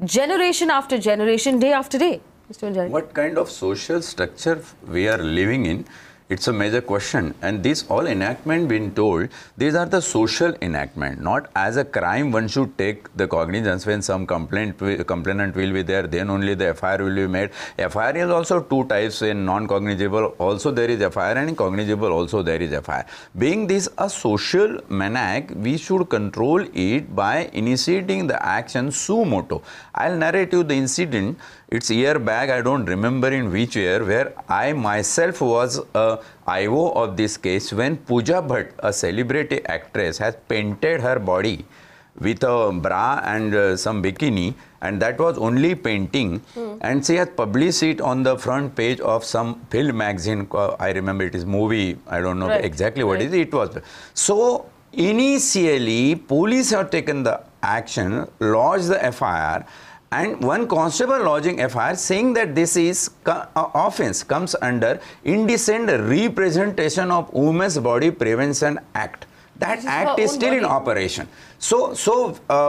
generation after generation, day after day? Mr. Anjali. What kind of social structure we are living in? It's a major question, and this all enactment being told, these are the social enactment, not as a crime. One should take the cognizance when some complainant will be there, then only the FIR will be made. FIR is also two types, in non-cognizable also there is FIR, and in cognizable also there is FIR. Being this a social maniac, we should control it by initiating the action suo motu. I'll narrate you the incident. It's a year back, I don't remember in which year, where I myself was a IO of this case when Pooja Bhatt, a celebrity actress, has painted her body with a bra and some bikini, and that was only painting, and she has published it on the front page of some film magazine. I remember it is movie, I don't know exactly what it was. So initially police have taken the action, lodged the FIR, and one constable lodging FIR saying that this is offence comes under Indecent Representation of Women's Body Prevention Act. That act is still in operation. So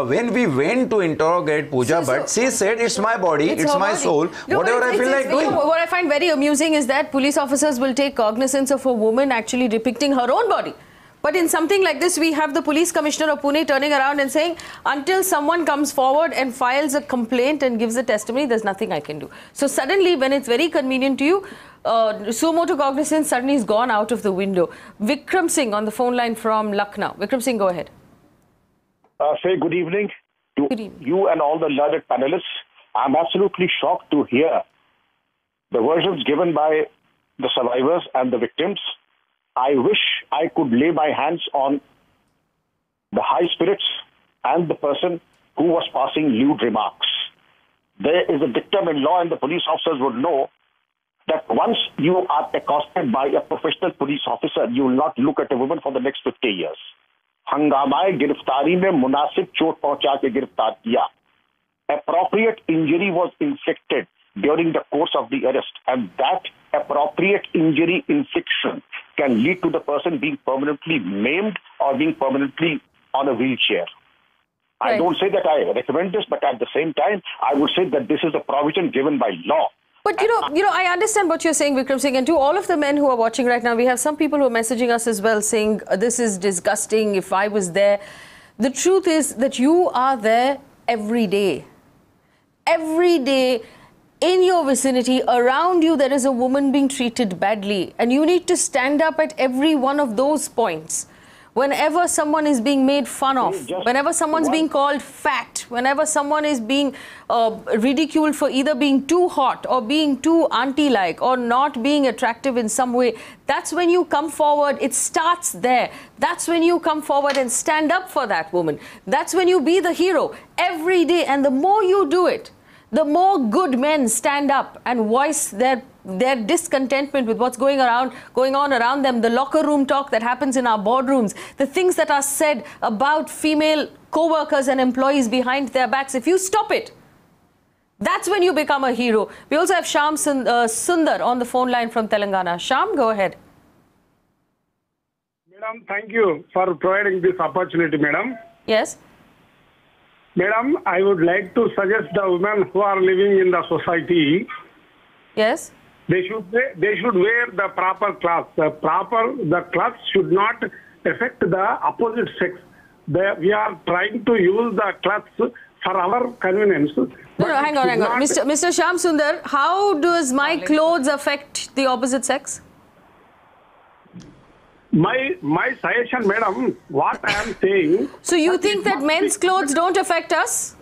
when we went to interrogate Pooja Bhatt, she said, it's my body, it's my soul, whatever I feel like doing. What I find very amusing is that police officers will take cognizance of a woman actually depicting her own body. But in something like this, we have the police commissioner of Pune turning around and saying, until someone comes forward and files a complaint and gives a testimony, there's nothing I can do. So suddenly, when it's very convenient to you, suo motu cognizance suddenly is gone out of the window. Vikram Singh on the phone line from Lucknow. Vikram Singh, go ahead. Faye, good evening to you and all the learned panelists. I'm absolutely shocked to hear the versions given by the survivors and the victims. I wish I could lay my hands on the high spirits and the person who was passing lewd remarks. There is a dictum in law, and the police officers would know that once you are accosted by a professional police officer, you will not look at a woman for the next 50 years. Hangamae giriftari mein munasib chot pahuncha ke giriftar kiya. Appropriate injury was inflicted during the course of the arrest, and that appropriate injury infliction can lead to the person being permanently maimed or being permanently on a wheelchair. I don't say that I recommend this, but at the same time, I would say that this is a provision given by law. But you know, I understand what you're saying, Vikram Singh, and to all of the men who are watching right now, we have some people who are messaging us as well saying, this is disgusting, if I was there. The truth is that you are there every day. Every day, in your vicinity, around you, there is a woman being treated badly, and you need to stand up at every one of those points. Whenever someone is being made fun of, whenever someone's being called fat, whenever someone is being ridiculed for either being too hot or being too auntie-like or not being attractive in some way, that's when you come forward. It starts there. That's when you come forward and stand up for that woman. That's when you be the hero every day. And the more you do it, the more good men stand up and voice their discontentment with what's going on around them, the locker room talk that happens in our boardrooms, the things that are said about female co-workers and employees behind their backs. If you stop it, that's when you become a hero. We also have Shyam Sundar on the phone line from Telangana. Shyam, go ahead. Madam, thank you for providing this opportunity, madam. Yes. Madam, I would like to suggest the women who are living in the society. Yes. They should wear the proper clothes. The clothes should not affect the opposite sex. We are trying to use the clothes for our convenience. No, hang on. Mr. Shyam Sundar, how does my clothes affect the opposite sex? My suggestion, madam, what I am saying. So you think that men's clothes don't affect us?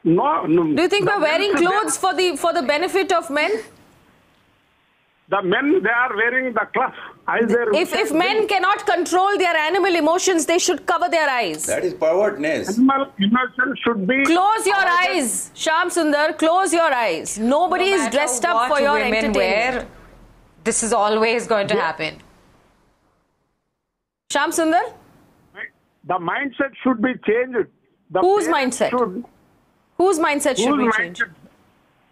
No. Do you think we're wearing clothes for the benefit of men? The men, they are wearing the cloth. If men cannot control their animal emotions, they should cover their eyes. That is pervertness. Animal emotion should be... Close your eyes, Shyam Sundar, close your eyes. Nobody is dressed up for your entertainment. This is always going to happen. Shyam Sundar? The mindset should be changed. Whose mindset? Whose mindset should be changed?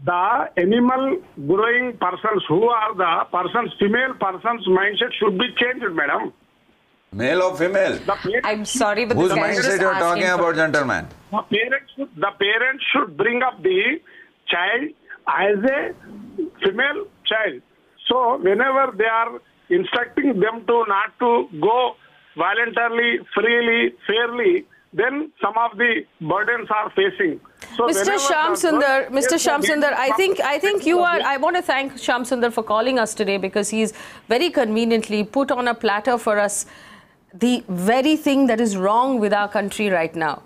The animal growing persons, who are the persons, female persons' mindset should be changed, madam. Male or female? I'm sorry, but whose this guy is mindset just you are talking asking about, gentlemen? The parents should bring up the child as a female child. So whenever they are instructing them to not to go voluntarily, freely, fairly, then some of the burdens are facing. So Mr. Shyam Sundar, I think you are. I want to thank Shyam Sundar for calling us today, because he's very conveniently put on a platter for us the very thing that is wrong with our country right now.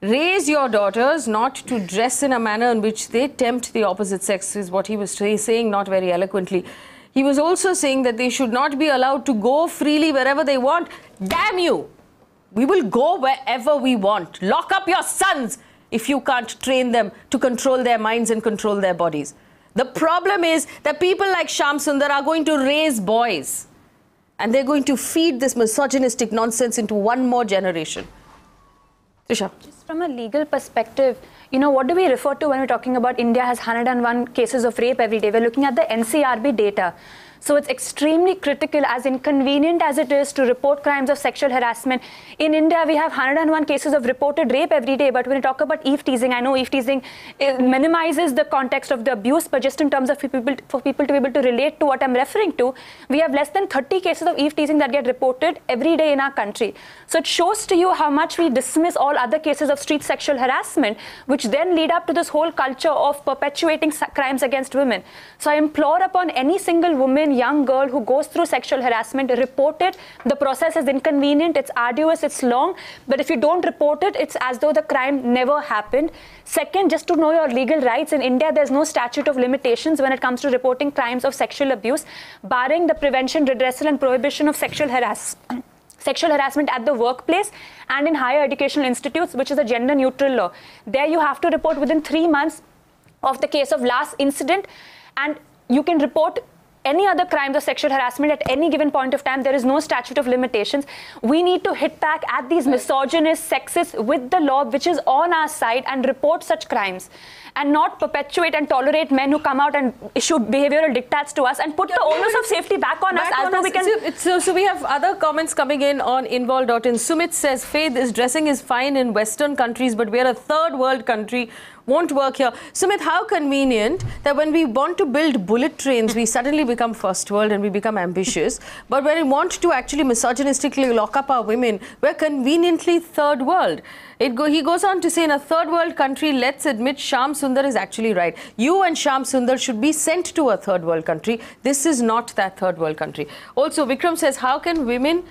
Raise your daughters not to dress in a manner in which they tempt the opposite sex, is what he was saying, not very eloquently. He was also saying that they should not be allowed to go freely wherever they want. Damn you! We will go wherever we want. Lock up your sons if you can't train them to control their minds and control their bodies. The problem is that people like Shyam Sundar are going to raise boys, and they're going to feed this misogynistic nonsense into one more generation. Trisha. Just from a legal perspective, what do we refer to when we're talking about India has 101 cases of rape every day? We're looking at the NCRB data. So it's extremely critical, as inconvenient as it is to report crimes of sexual harassment. In India, we have 101 cases of reported rape every day. But when we talk about eve teasing, I know eve teasing minimizes the context of the abuse, but just in terms of for people to be able to relate to what I'm referring to, we have less than 30 cases of eve teasing that get reported every day in our country. So it shows to you how much we dismiss all other cases of street sexual harassment, which then lead up to this whole culture of perpetuating crimes against women. So I implore upon any single woman, young girl who goes through sexual harassment, report it. The process is inconvenient, it's arduous, it's long, but if you don't report it, it's as though the crime never happened. Second, just to know your legal rights. In India, there's no statute of limitations when it comes to reporting crimes of sexual abuse, barring the prevention, redressal and prohibition of sexual harassment at the workplace and in higher educational institutes, which is a gender neutral law. There you have to report within 3 months of the case of last incident, and you can report any other crimes of sexual harassment at any given point of time. There is no statute of limitations. We need to hit back at these misogynist, sexist with the law which is on our side and report such crimes, and not perpetuate and tolerate men who come out and issue behavioral diktats to us and put the onus of safety back on us as though we can... So we have other comments coming in on involve.in. Sumit says, Faye, this dressing is fine in Western countries, but we're a third world country. won't work here. Sumit, how convenient that when we want to build bullet trains, we suddenly become first world and we become ambitious. But when we want to actually misogynistically lock up our women, we're conveniently third world. He goes on to say, in a third world country, let's admit Shyam Sundar is actually right. You and Shyam Sundar should be sent to a third world country. This is not that third world country. Also, Vikram says, how can women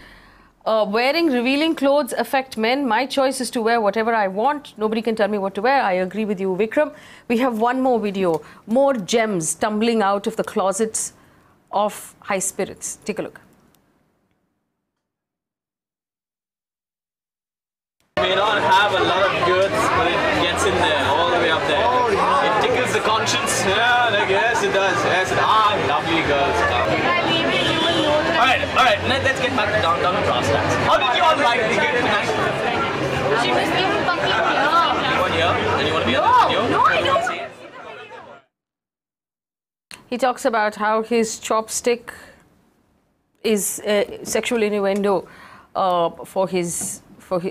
wearing revealing clothes affect men? My choice is to wear whatever I want. Nobody can tell me what to wear. I agree with you, Vikram. We have one more video. More gems tumbling out of the closets of high spirits. Take a look. May not have a lot of goods, but it gets in there, all the way up there. It tickles the conscience. Yeah, like, yes, it does. Yes, lovely girls. Alright, let's get back to down to brass tacks. How did you all like the game tonight? She was giving fucking here. One here, and you want to be on the video? No, I don't. He talks about how his chopstick is sexual innuendo for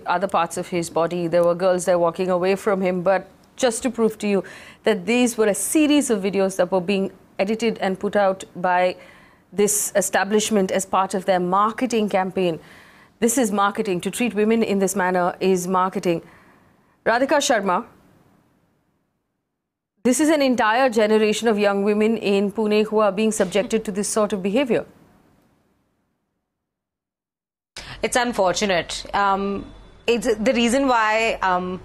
other parts of his body. There were girls there walking away from him, but just to prove to you that these were a series of videos that were being edited and put out by this establishment as part of their marketing campaign. This is marketing. To treat women in this manner is marketing. Radhika Sharma, this is an entire generation of young women in Pune who are being subjected to this sort of behavior. It's unfortunate. It's the reason why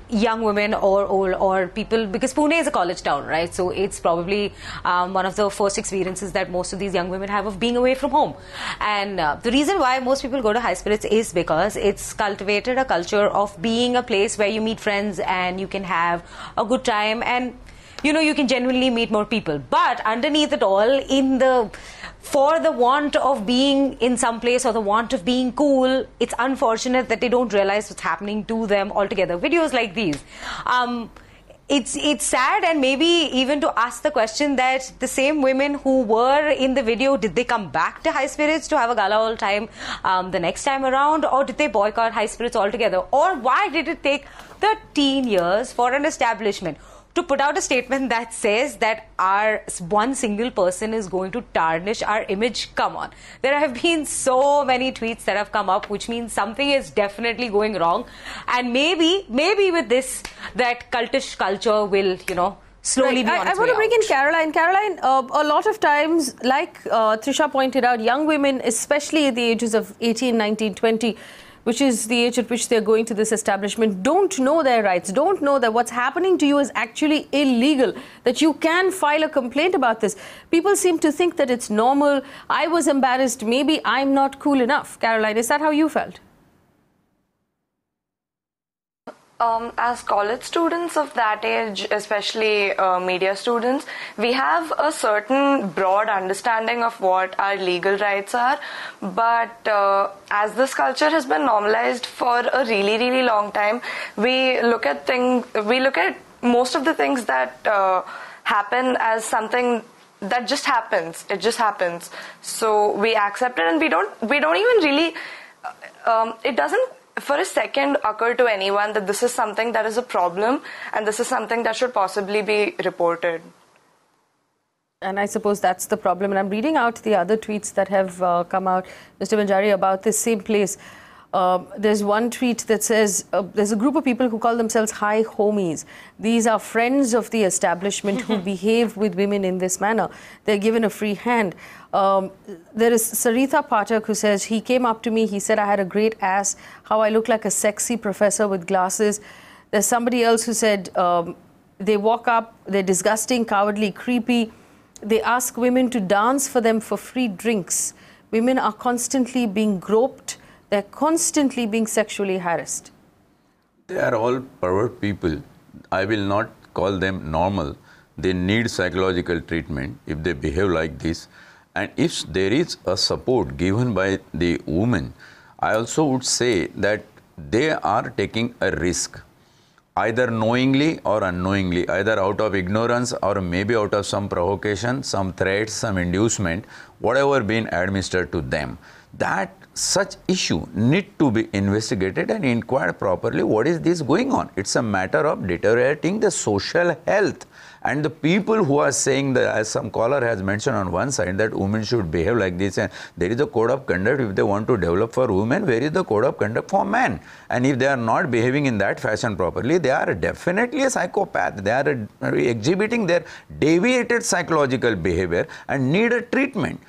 young women or people, because Pune is a college town, right? So it's probably one of the first experiences that most of these young women have of being away from home. And the reason why most people go to high spirits is because it's cultivated a culture of being a place where you meet friends and you can have a good time, and you know, you can genuinely meet more people. But underneath it all, for the want of being in some place or the want of being cool, it's unfortunate that they don't realize what's happening to them altogether. Videos like these, it's sad, and maybe even to ask the question that the same women who were in the video, did they come back to high spirits to have a gala all time the next time around, or did they boycott high spirits altogether? Or why did it take 13 years for an establishment to put out a statement that says that our one single person is going to tarnish our image? Come on. There have been so many tweets that have come up, which means something is definitely going wrong. And maybe with this, that cultish culture will, slowly be on its way I want to bring out. in Caroline. Caroline, a lot of times, like Trisha pointed out, young women, especially at the ages of 18, 19, 20, which is the age at which they're going to this establishment, don't know their rights, don't know that what's happening to you is actually illegal, that you can file a complaint about this. People seem to think that it's normal. I was embarrassed. Maybe I'm not cool enough. Caroline, is that how you felt? As college students of that age, especially media students, we have a certain broad understanding of what our legal rights are. But as this culture has been normalized for a really, really long time, we look at most of the things that happen as something that just happens. It just happens. So we accept it, and we don't even really. It doesn't for a second occur to anyone that this is something that is a problem and this is something that should possibly be reported. And I suppose that's the problem. And I'm reading out the other tweets that have come out, Mr. Banjari, about this same place. There's one tweet that says, there's a group of people who call themselves high homies. These are friends of the establishment who behave with women in this manner. They're given a free hand. There is Saritha Pathak who says, he came up to me, he said I had a great ass, how I look like a sexy professor with glasses. There's somebody else who said, they walk up, they're disgusting, cowardly, creepy. They ask women to dance for them for free drinks. Women are constantly being groped. They're constantly being sexually harassed. They are all pervert people. I will not call them normal. They need psychological treatment if they behave like this. And if there is a support given by the women, I also would say that they are taking a risk, either knowingly or unknowingly, either out of ignorance or maybe out of some provocation, some threats, some inducement, whatever being administered to them. that such issue need to be investigated and inquired properly. What is this going on? It's a matter of deteriorating the social health. And the people who are saying that, as some caller has mentioned on one side, that women should behave like this, and there is a code of conduct if they want to develop for women, where is the code of conduct for men? And if they are not behaving in that fashion properly, they are definitely a psychopath. They are exhibiting their deviated psychological behavior and need a treatment.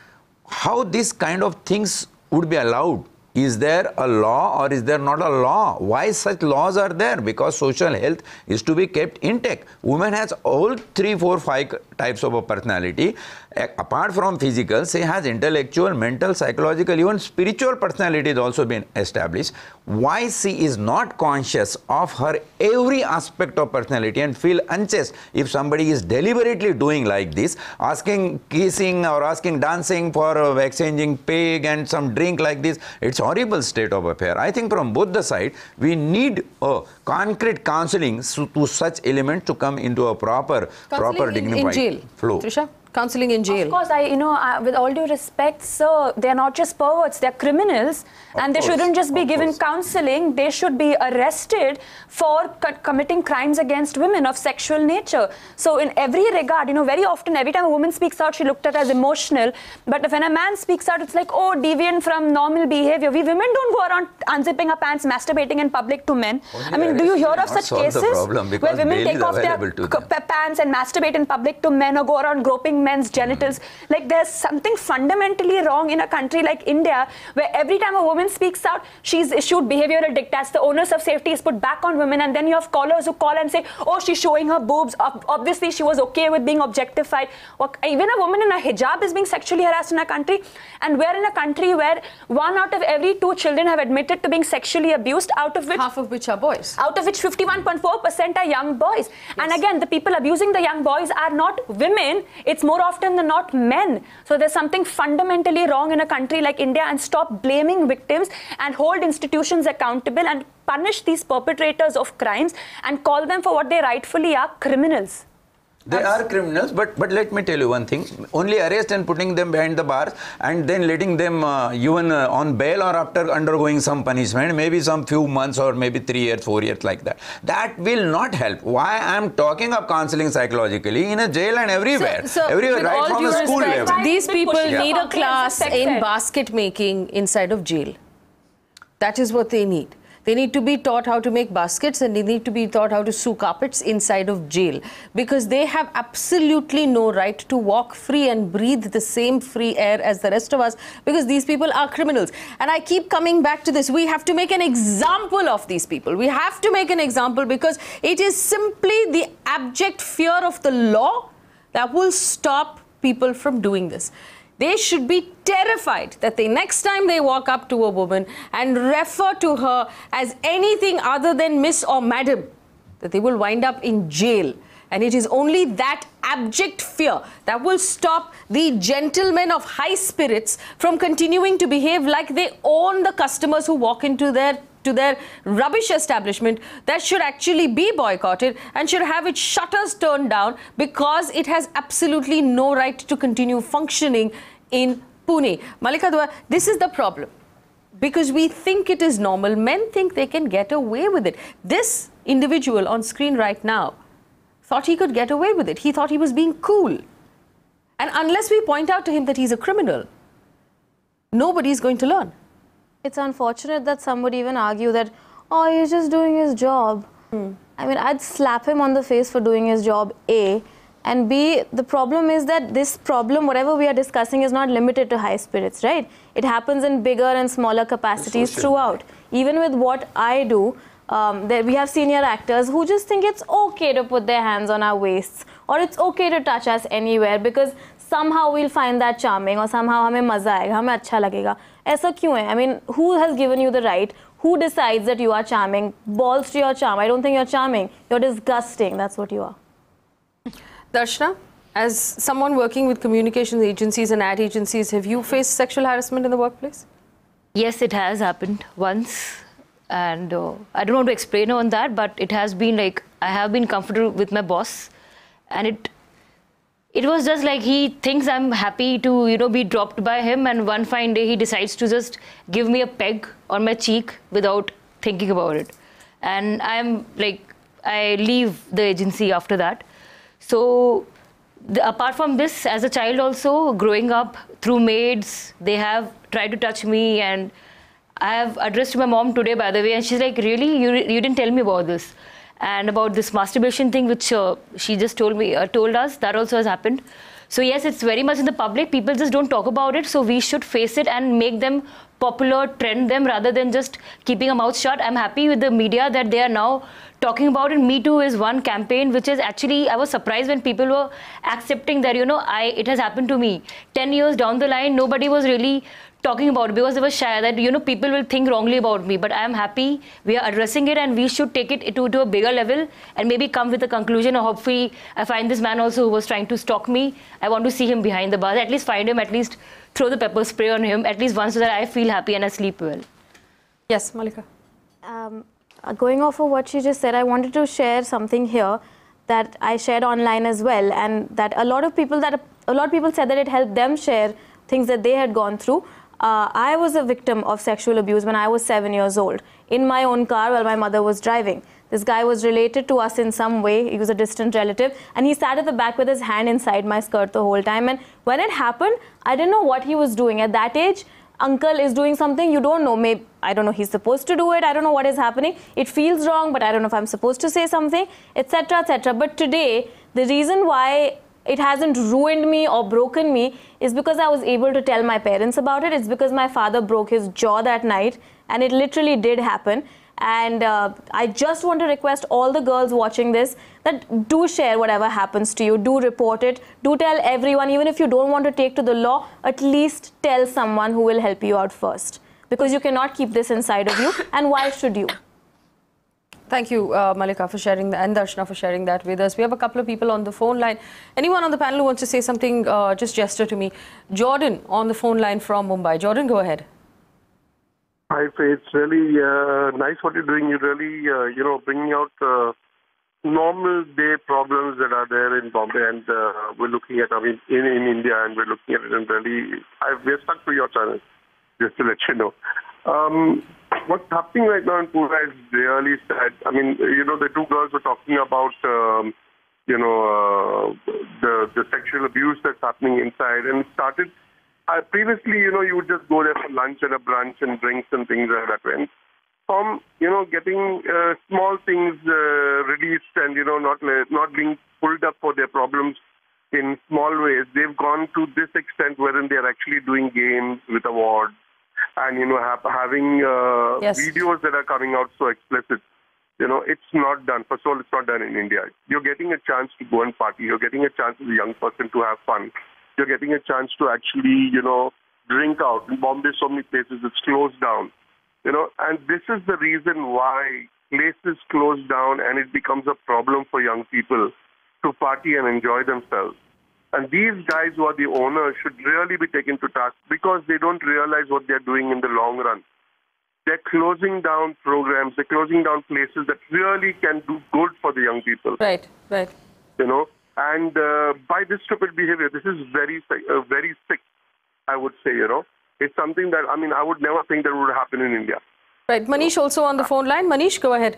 How these kind of things would be allowed? Is there a law or is there not a law? Why such laws are there? Because social health is to be kept intact. Women has all 3, 4, 5 types of a personality. Apart from physical, she has intellectual, mental, psychological, even spiritual personality has also been established. Why she is not conscious of her every aspect of personality and feel unchaste if somebody is deliberately doing like this, asking kissing or asking dancing for exchanging pig and some drink like this? It's horrible state of affair. I think from both the side, we need a concrete counseling to such elements to come into a proper dignified flow. Trisha? Counseling in jail. Of course, with all due respect, sir, they are not just perverts, they are criminals, and they shouldn't just be given counseling. They should be arrested for committing crimes against women of sexual nature. So in every regard, very often, every time a woman speaks out, she looked at as emotional. But when a man speaks out, it's like, oh, deviant from normal behavior. We women don't go around unzipping our pants, masturbating in public to men. Do you hear of such cases where women take off their pants and masturbate in public to men, or go around groping men's genitals? Like, there's something fundamentally wrong in a country like India, where every time a woman speaks out, she's issued behavioral diktats. The onus of safety is put back on women, and then you have callers who call and say, oh, she's showing her boobs. Obviously, she was okay with being objectified. Even a woman in a hijab is being sexually harassed in a country, and we're in a country where 1 out of every 2 children have admitted to being sexually abused, out of which half of which are boys. Out of which 51.4% are young boys. Yes. And again, the people abusing the young boys are not women. It's more often than not men. So there's something fundamentally wrong in a country like India, and stop blaming victims and hold institutions accountable and punish these perpetrators of crimes and call them for what they rightfully are, criminals. They are criminals, but let me tell you one thing. Only arrest and putting them behind the bars and then letting them even on bail or after undergoing some punishment, maybe some few months or maybe 3 years, 4 years like that. That will not help. Why I am talking of counseling psychologically in a jail and everywhere. Everywhere, right from the school level. These people need a class in basket making inside of jail. That is what they need. They need to be taught how to make baskets, and they need to be taught how to sew carpets inside of jail, because they have absolutely no right to walk free and breathe the same free air as the rest of us, because these people are criminals. And I keep coming back to this. We have to make an example of these people. We have to make an example, because it is simply the abject fear of the law that will stop people from doing this. They should be terrified that the next time they walk up to a woman and refer to her as anything other than Miss or Madam, that they will wind up in jail. And it is only that abject fear that will stop the gentlemen of high spirits from continuing to behave like they own the customers who walk into their rubbish establishment. That should actually be boycotted and should have its shutters turned down, because it has absolutely no right to continue functioning in Pune. Malika Dua, this is the problem. Because we think it is normal. Men think they can get away with it. This individual on screen right now thought he could get away with it. He thought he was being cool. And unless we point out to him that he's a criminal, nobody is going to learn. It's unfortunate that somebody even argue that, oh, he's just doing his job. I mean, I'd slap him on the face for doing his job, A. And B, the problem is that this problem, whatever we are discussing, is not limited to high spirits, right? It happens in bigger and smaller capacities throughout. Even with what I do, we have senior actors who just think it's okay to put their hands on our waists, or it's okay to touch us anywhere, because somehow we'll find that charming, or somehow हमें मजा आएगा, हमें अच्छा लगेगा. ऐसा क्यों है? I mean, who has given you the right? Who decides that you are charming? Balls to your charm. I don't think you're charming. You're disgusting. That's what you are. Darshana, as someone working with communications agencies and ad agencies, have you faced sexual harassment in the workplace? Yes, it has happened once. And I don't want to explain on that, but it has been like, I have been comfortable with my boss, and it was just like he thinks I'm happy to, you know, be dropped by him, and one fine day he decides to just give me a peg on my cheek without thinking about it. And I'm like, I leave the agency after that. So apart from this, as a child also, growing up through maids, they have tried to touch me, and I have addressed my mom today, by the way, and she's like, really? You didn't tell me about this. And about this masturbation thing, which she just told us, that also has happened. So yes, it's very much in the public. People just don't talk about it. So we should face it and make them popular, trend them, rather than just keeping a mouth shut. I'm happy with the media that they are now talking about it. Me Too is one campaign, which is actually, I was surprised when people were accepting that, you know, it has happened to me. 10 years down the line, nobody was really talking about it because they were shy that, you know, people will think wrongly about me. But I am happy we are addressing it, and we should take it to a bigger level and maybe come with a conclusion. Or hopefully I find this man also who was trying to stalk me. I want to see him behind the bars, at least find him, at least throw the pepper spray on him at least once, so that I feel happy and I sleep well. Yes, Malika. Going off of what she just said, I wanted to share something here that I shared online as well, and that a lot of people said that it helped them share things that they had gone through. I was a victim of sexual abuse when I was 7 years old in my own car while my mother was driving. This guy was related to us in some way. He was a distant relative, and he sat at the back with his hand inside my skirt the whole time. And when it happened, I didn't know what he was doing. At that age, uncle is doing something you don't know. Maybe, I don't know, he's supposed to do it. I don't know what is happening. It feels wrong, but I don't know if I'm supposed to say something, etc., etc. But today, the reason why it hasn't ruined me or broken me is because I was able to tell my parents about it. It's because my father broke his jaw that night, and it literally did happen. And I just want to request all the girls watching this that do share whatever happens to you, do report it, do tell everyone. Even if you don't want to take to the law, at least tell someone who will help you out first, because you cannot keep this inside of you, and why should you? Thank you, Malika, for sharing that, and Darshana for sharing that with us. We have a couple of people on the phone line. Anyone on the panel who wants to say something, just gesture to me. Jordan on the phone line from Mumbai. Jordan, go ahead. Hi, Faye. It's really nice what you're doing. You're really, bringing out normal day problems that are there in Bombay, and we're looking at, in India, and we're looking at it, and really, we're stuck to your channel, just to let you know. What's happening right now in Pune is really sad. The two girls were talking about, the sexual abuse that's happening inside, and it started. Previously, you would just go there for lunch and a brunch and drinks and things like that. And from, getting small things released and, not being pulled up for their problems in small ways, they've gone to this extent wherein they're actually doing games with awards and, having videos that are coming out so explicit. It's not done. First of all, it's not done in India. You're getting a chance to go and party. You're getting a chance as a young person to have fun. You're getting a chance to actually, drink out. In Bombay, so many places, it's closed down. And this is the reason why places close down and it becomes a problem for young people to party and enjoy themselves. And these guys who are the owners should really be taken to task, because they don't realize what they're doing in the long run. They're closing down programs, they're closing down places that really can do good for the young people. Right, right. And by this stupid behavior, this is very sick, I would say, It's something that, I would never think that would happen in India. Right. Manish also on the phone line. Manish, go ahead.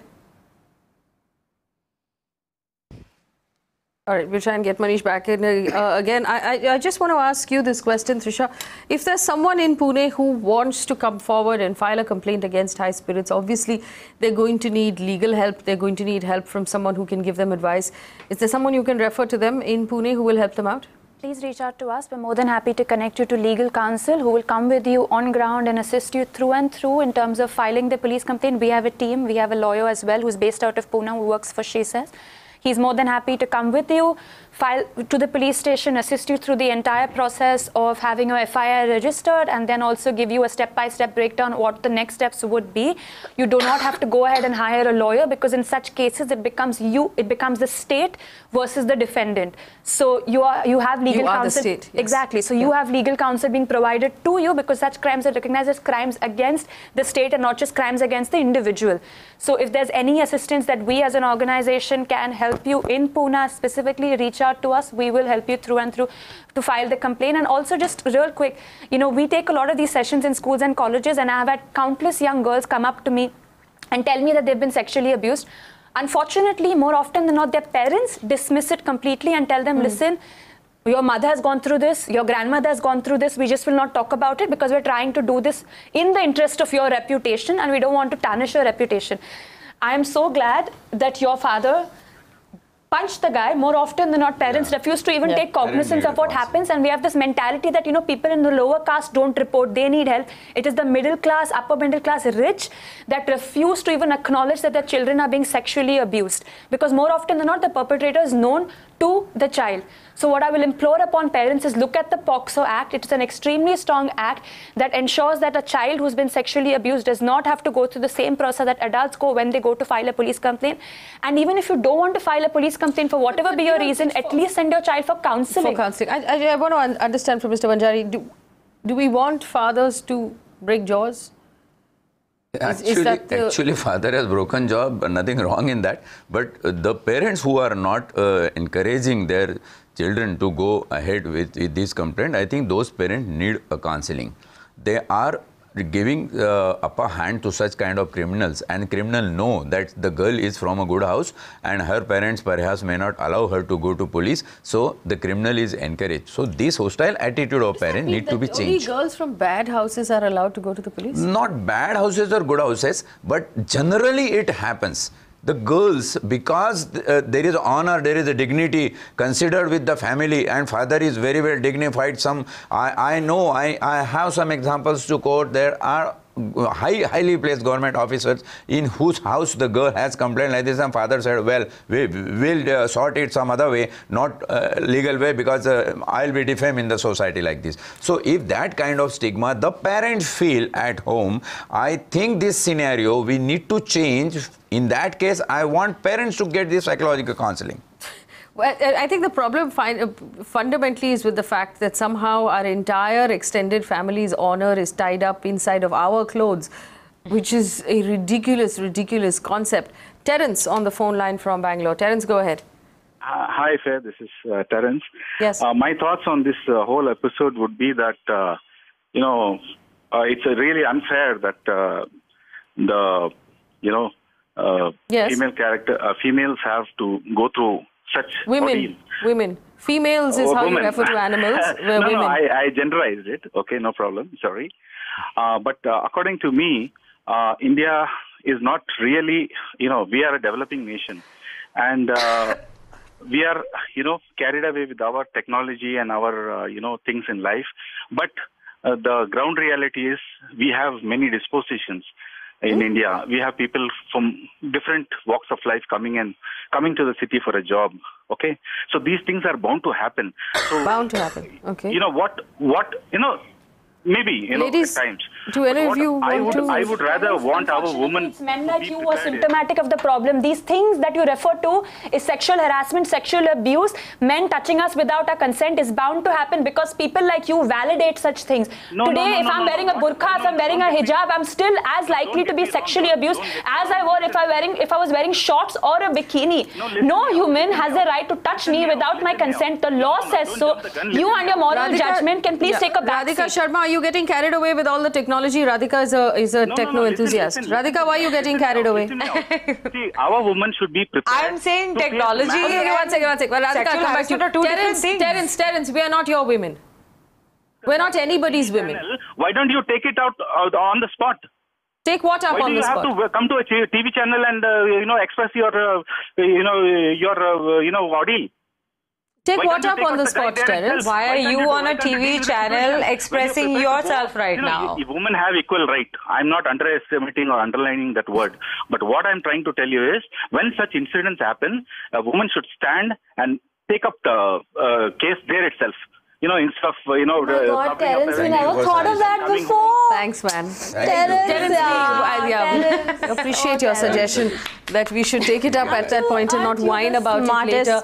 All right, we'll try and get Manish back in again. I just want to ask you this question, Trisha. If there's someone in Pune who wants to come forward and file a complaint against High Spirits, obviously they're going to need legal help. They're going to need help from someone who can give them advice. Is there someone you can refer to them in Pune who will help them out? Please reach out to us. We're more than happy to connect you to legal counsel who will come with you on ground and assist you through and through in terms of filing the police complaint. We have a team. We have a lawyer as well who's based out of Pune who works for She Says. He's more than happy to come with you, file to the police station, assist you through the entire process of having your FIR registered, and then also give you a step-by-step breakdown what the next steps would be. You do not have to go ahead and hire a lawyer, because in such cases it becomes the state versus the defendant. So you have legal counsel. The state, yes. Exactly. So you have legal counsel being provided to you, because such crimes are recognized as crimes against the state and not just crimes against the individual. So if there's any assistance that we as an organization can help you in Pune, specifically reach out out to us. We will help you through and through to file the complaint. And also, just real quick, we take a lot of these sessions in schools and colleges, and I have had countless young girls come up to me and tell me that they've been sexually abused. Unfortunately, more often than not, their parents dismiss it completely and tell them, listen, your mother has gone through this, your grandmother has gone through this, we just will not talk about it because we're trying to do this in the interest of your reputation and we don't want to tarnish your reputation. I am so glad that your father punched the guy. More often than not, parents refuse to even take cognizance of what happens, and we have this mentality that people in the lower caste don't report, they need help. It is the middle class, upper middle class, rich that refuse to even acknowledge that their children are being sexually abused, because more often than not the perpetrator is known to the child. So what I will implore upon parents is look at the POCSO Act. It is an extremely strong act that ensures that a child who's been sexually abused does not have to go through the same process that adults go when they go to file a police complaint. And even if you don't want to file a police complaint for whatever be your reason, at least send your child for counselling. For counselling. I want to understand from Mr. Banjari, do we want fathers to break jaws? Actually, father has broken jaw, nothing wrong in that. But the parents who are not encouraging their children to go ahead with this complaint, I think those parents need a counseling. They are giving upper hand to such kind of criminals, and criminals know that the girl is from a good house and her parents perhaps may not allow her to go to police, so the criminal is encouraged. So this hostile attitude of parents need to be changed. Only girls from bad houses are allowed to go to the police? Not bad houses or good houses, but generally it happens. The girls, because there is honor, there is a dignity considered with the family, and father is very well dignified. I know, I have some examples to quote. There are highly placed government officers in whose house the girl has complained like this, and father said, well, we'll sort it some other way, not legal way, because I'll be defamed in the society like this. So if that kind of stigma the parents feel at home, I think this scenario we need to change. In that case, I want parents to get this psychological counseling. Well, I think the problem fundamentally is with the fact that somehow our entire extended family's honor is tied up inside of our clothes, which is a ridiculous concept. Terence on the phone line from Bangalore. Terence, go ahead. Hi, Faye. This is Terence. Yes. My thoughts on this whole episode would be that, it's really unfair that females have to go through such Women. Females is how you refer to animals. No, I generalized it. Okay, no problem. Sorry. But according to me, India is not really, we are a developing nation. And we are, carried away with our technology and our, things in life. But the ground reality is we have many dispositions. In India, we have people from different walks of life coming to the city for a job. Okay, so these things are bound to happen. So, bound to happen. Okay. Maybe, ladies, at times. Do any of you I would rather want our women. It's men like you who are symptomatic of the problem. These things that you refer to is sexual harassment, sexual abuse, men touching us without our consent is bound to happen because people like you validate such things. Today, if I'm wearing a burqa, if I'm wearing a hijab, I'm still as likely to be sexually abused as I were if I was wearing shorts or a bikini. No human has the right to touch me without my consent. The law says so. You and your moral judgment can please take a back seat. Radhika Sharma, are you getting carried away with all the technology? Radhika is a techno enthusiast. Listen. Radhika, why are you getting carried away? See, our women should be prepared. I'm saying technology. Okay, one second. Well, Radhika, come back to you. Terence, we are not your women. We're not anybody's women. Why don't you take it out on the spot? Take what up on the spot? Why do you have to come to a TV channel and express your ordeal? Take what up on the spot, Terence? Why are you on a TV channel expressing yourself right now? Women have equal right. I'm not underestimating or underlining that word. But what I'm trying to tell you is, when such incidents happen, a woman should stand and take up the case there itself. Instead of, God, Terence, we never thought of that before. Thanks, man. Terence, I appreciate your suggestion that we should take it up at that point and not whine about it later.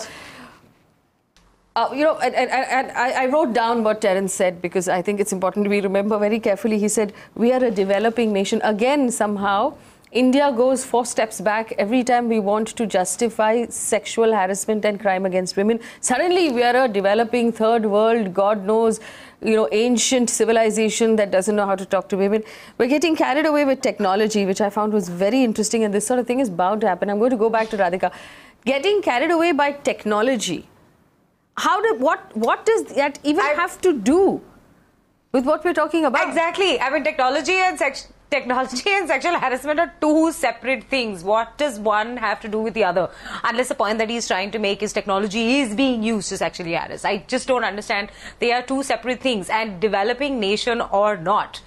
I wrote down what Terence said because I think it's important we remember very carefully. He said, we are a developing nation. Again, somehow, India goes 4 steps back every time we want to justify sexual harassment and crime against women. Suddenly we are a developing third world, God knows, ancient civilization that doesn't know how to talk to women. We're getting carried away with technology, which I found was very interesting, and this sort of thing is bound to happen. I'm going to go back to Radhika. Getting carried away by technology. What does that even have to do with what we're talking about? Exactly. I mean, technology and sexual harassment are two separate things. What does one have to do with the other? Unless the point that he's trying to make is technology is being used to sexually harass. I just don't understand. They are two separate things. And developing nation or not,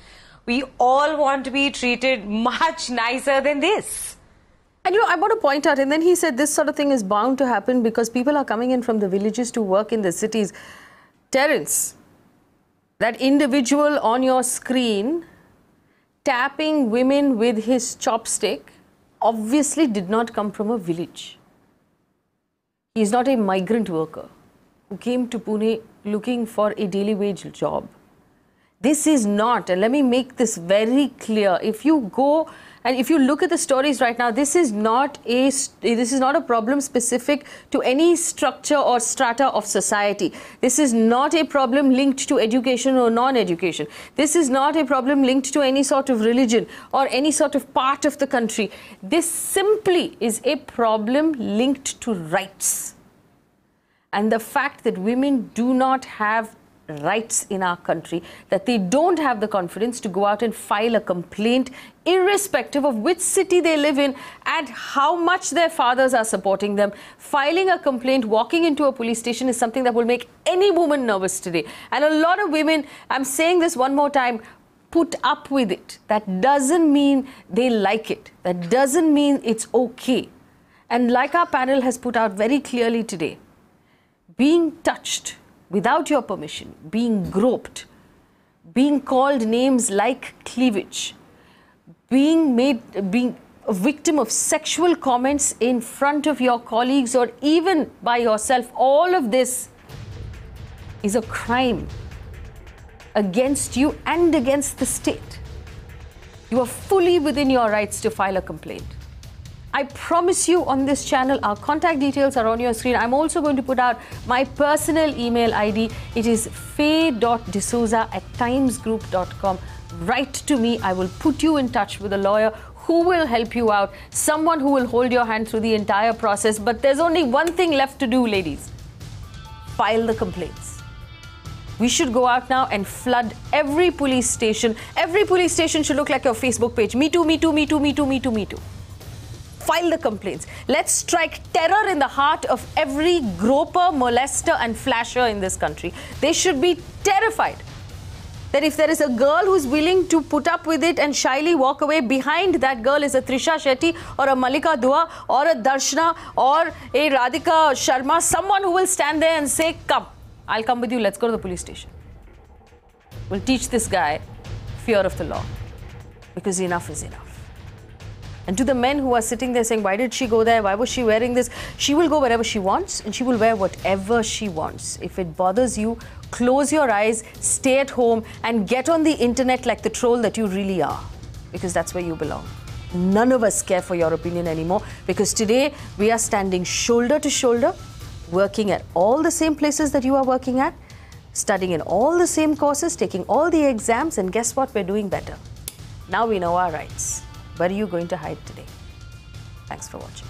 we all want to be treated much nicer than this. And I want to point out, and then he said this sort of thing is bound to happen because people are coming in from the villages to work in the cities. Terence, that individual on your screen tapping women with his chopstick obviously did not come from a village. He is not a migrant worker who came to Pune looking for a daily wage job. This is not, and let me make this very clear, if you go and if you look at the stories right now, this is not a problem specific to any structure or strata of society. This is not a problem linked to education or non-education. This is not a problem linked to any sort of religion or any sort of part of the country. This simply is a problem linked to rights. And the fact that women do not have rights in our country, that they don't have the confidence to go out and file a complaint irrespective of which city they live in and how much their fathers are supporting them. Filing a complaint, walking into a police station is something that will make any woman nervous today. And a lot of women, I'm saying this one more time, put up with it. That doesn't mean they like it. That doesn't mean it's okay. And like our panel has put out very clearly today, being touched without your permission, being groped, being called names like cleavage, being a victim of sexual comments in front of your colleagues or even by yourself, all of this is a crime against you and against the state. You are fully within your rights to file a complaint. I promise you on this channel, our contact details are on your screen. I'm also going to put out my personal email ID. It is faye.d'souza@timesgroup.com. Write to me. I will put you in touch with a lawyer who will help you out, someone who will hold your hand through the entire process. But there's only one thing left to do, ladies. File the complaints. We should go out now and flood every police station. Every police station should look like your Facebook page. Me too, me too, me too, me too, me too, me too. File the complaints. Let's strike terror in the heart of every groper, molester and flasher in this country. They should be terrified that if there is a girl who's willing to put up with it and shyly walk away, behind that girl is a Trisha Shetty or a Malika Dua or a Darshana or a Radhika Sharma, someone who will stand there and say, come, I'll come with you, let's go to the police station. We'll teach this guy fear of the law, because enough is enough. And to the men who are sitting there saying, why did she go there? Why was she wearing this? She will go wherever she wants and she will wear whatever she wants. If it bothers you, close your eyes, stay at home and get on the internet like the troll that you really are, because that's where you belong. None of us care for your opinion anymore, because today we are standing shoulder to shoulder, working at all the same places that you are working at, studying in all the same courses, taking all the exams, and guess what? We're doing better. Now we know our rights. Where are you going to hide today? Thanks for watching.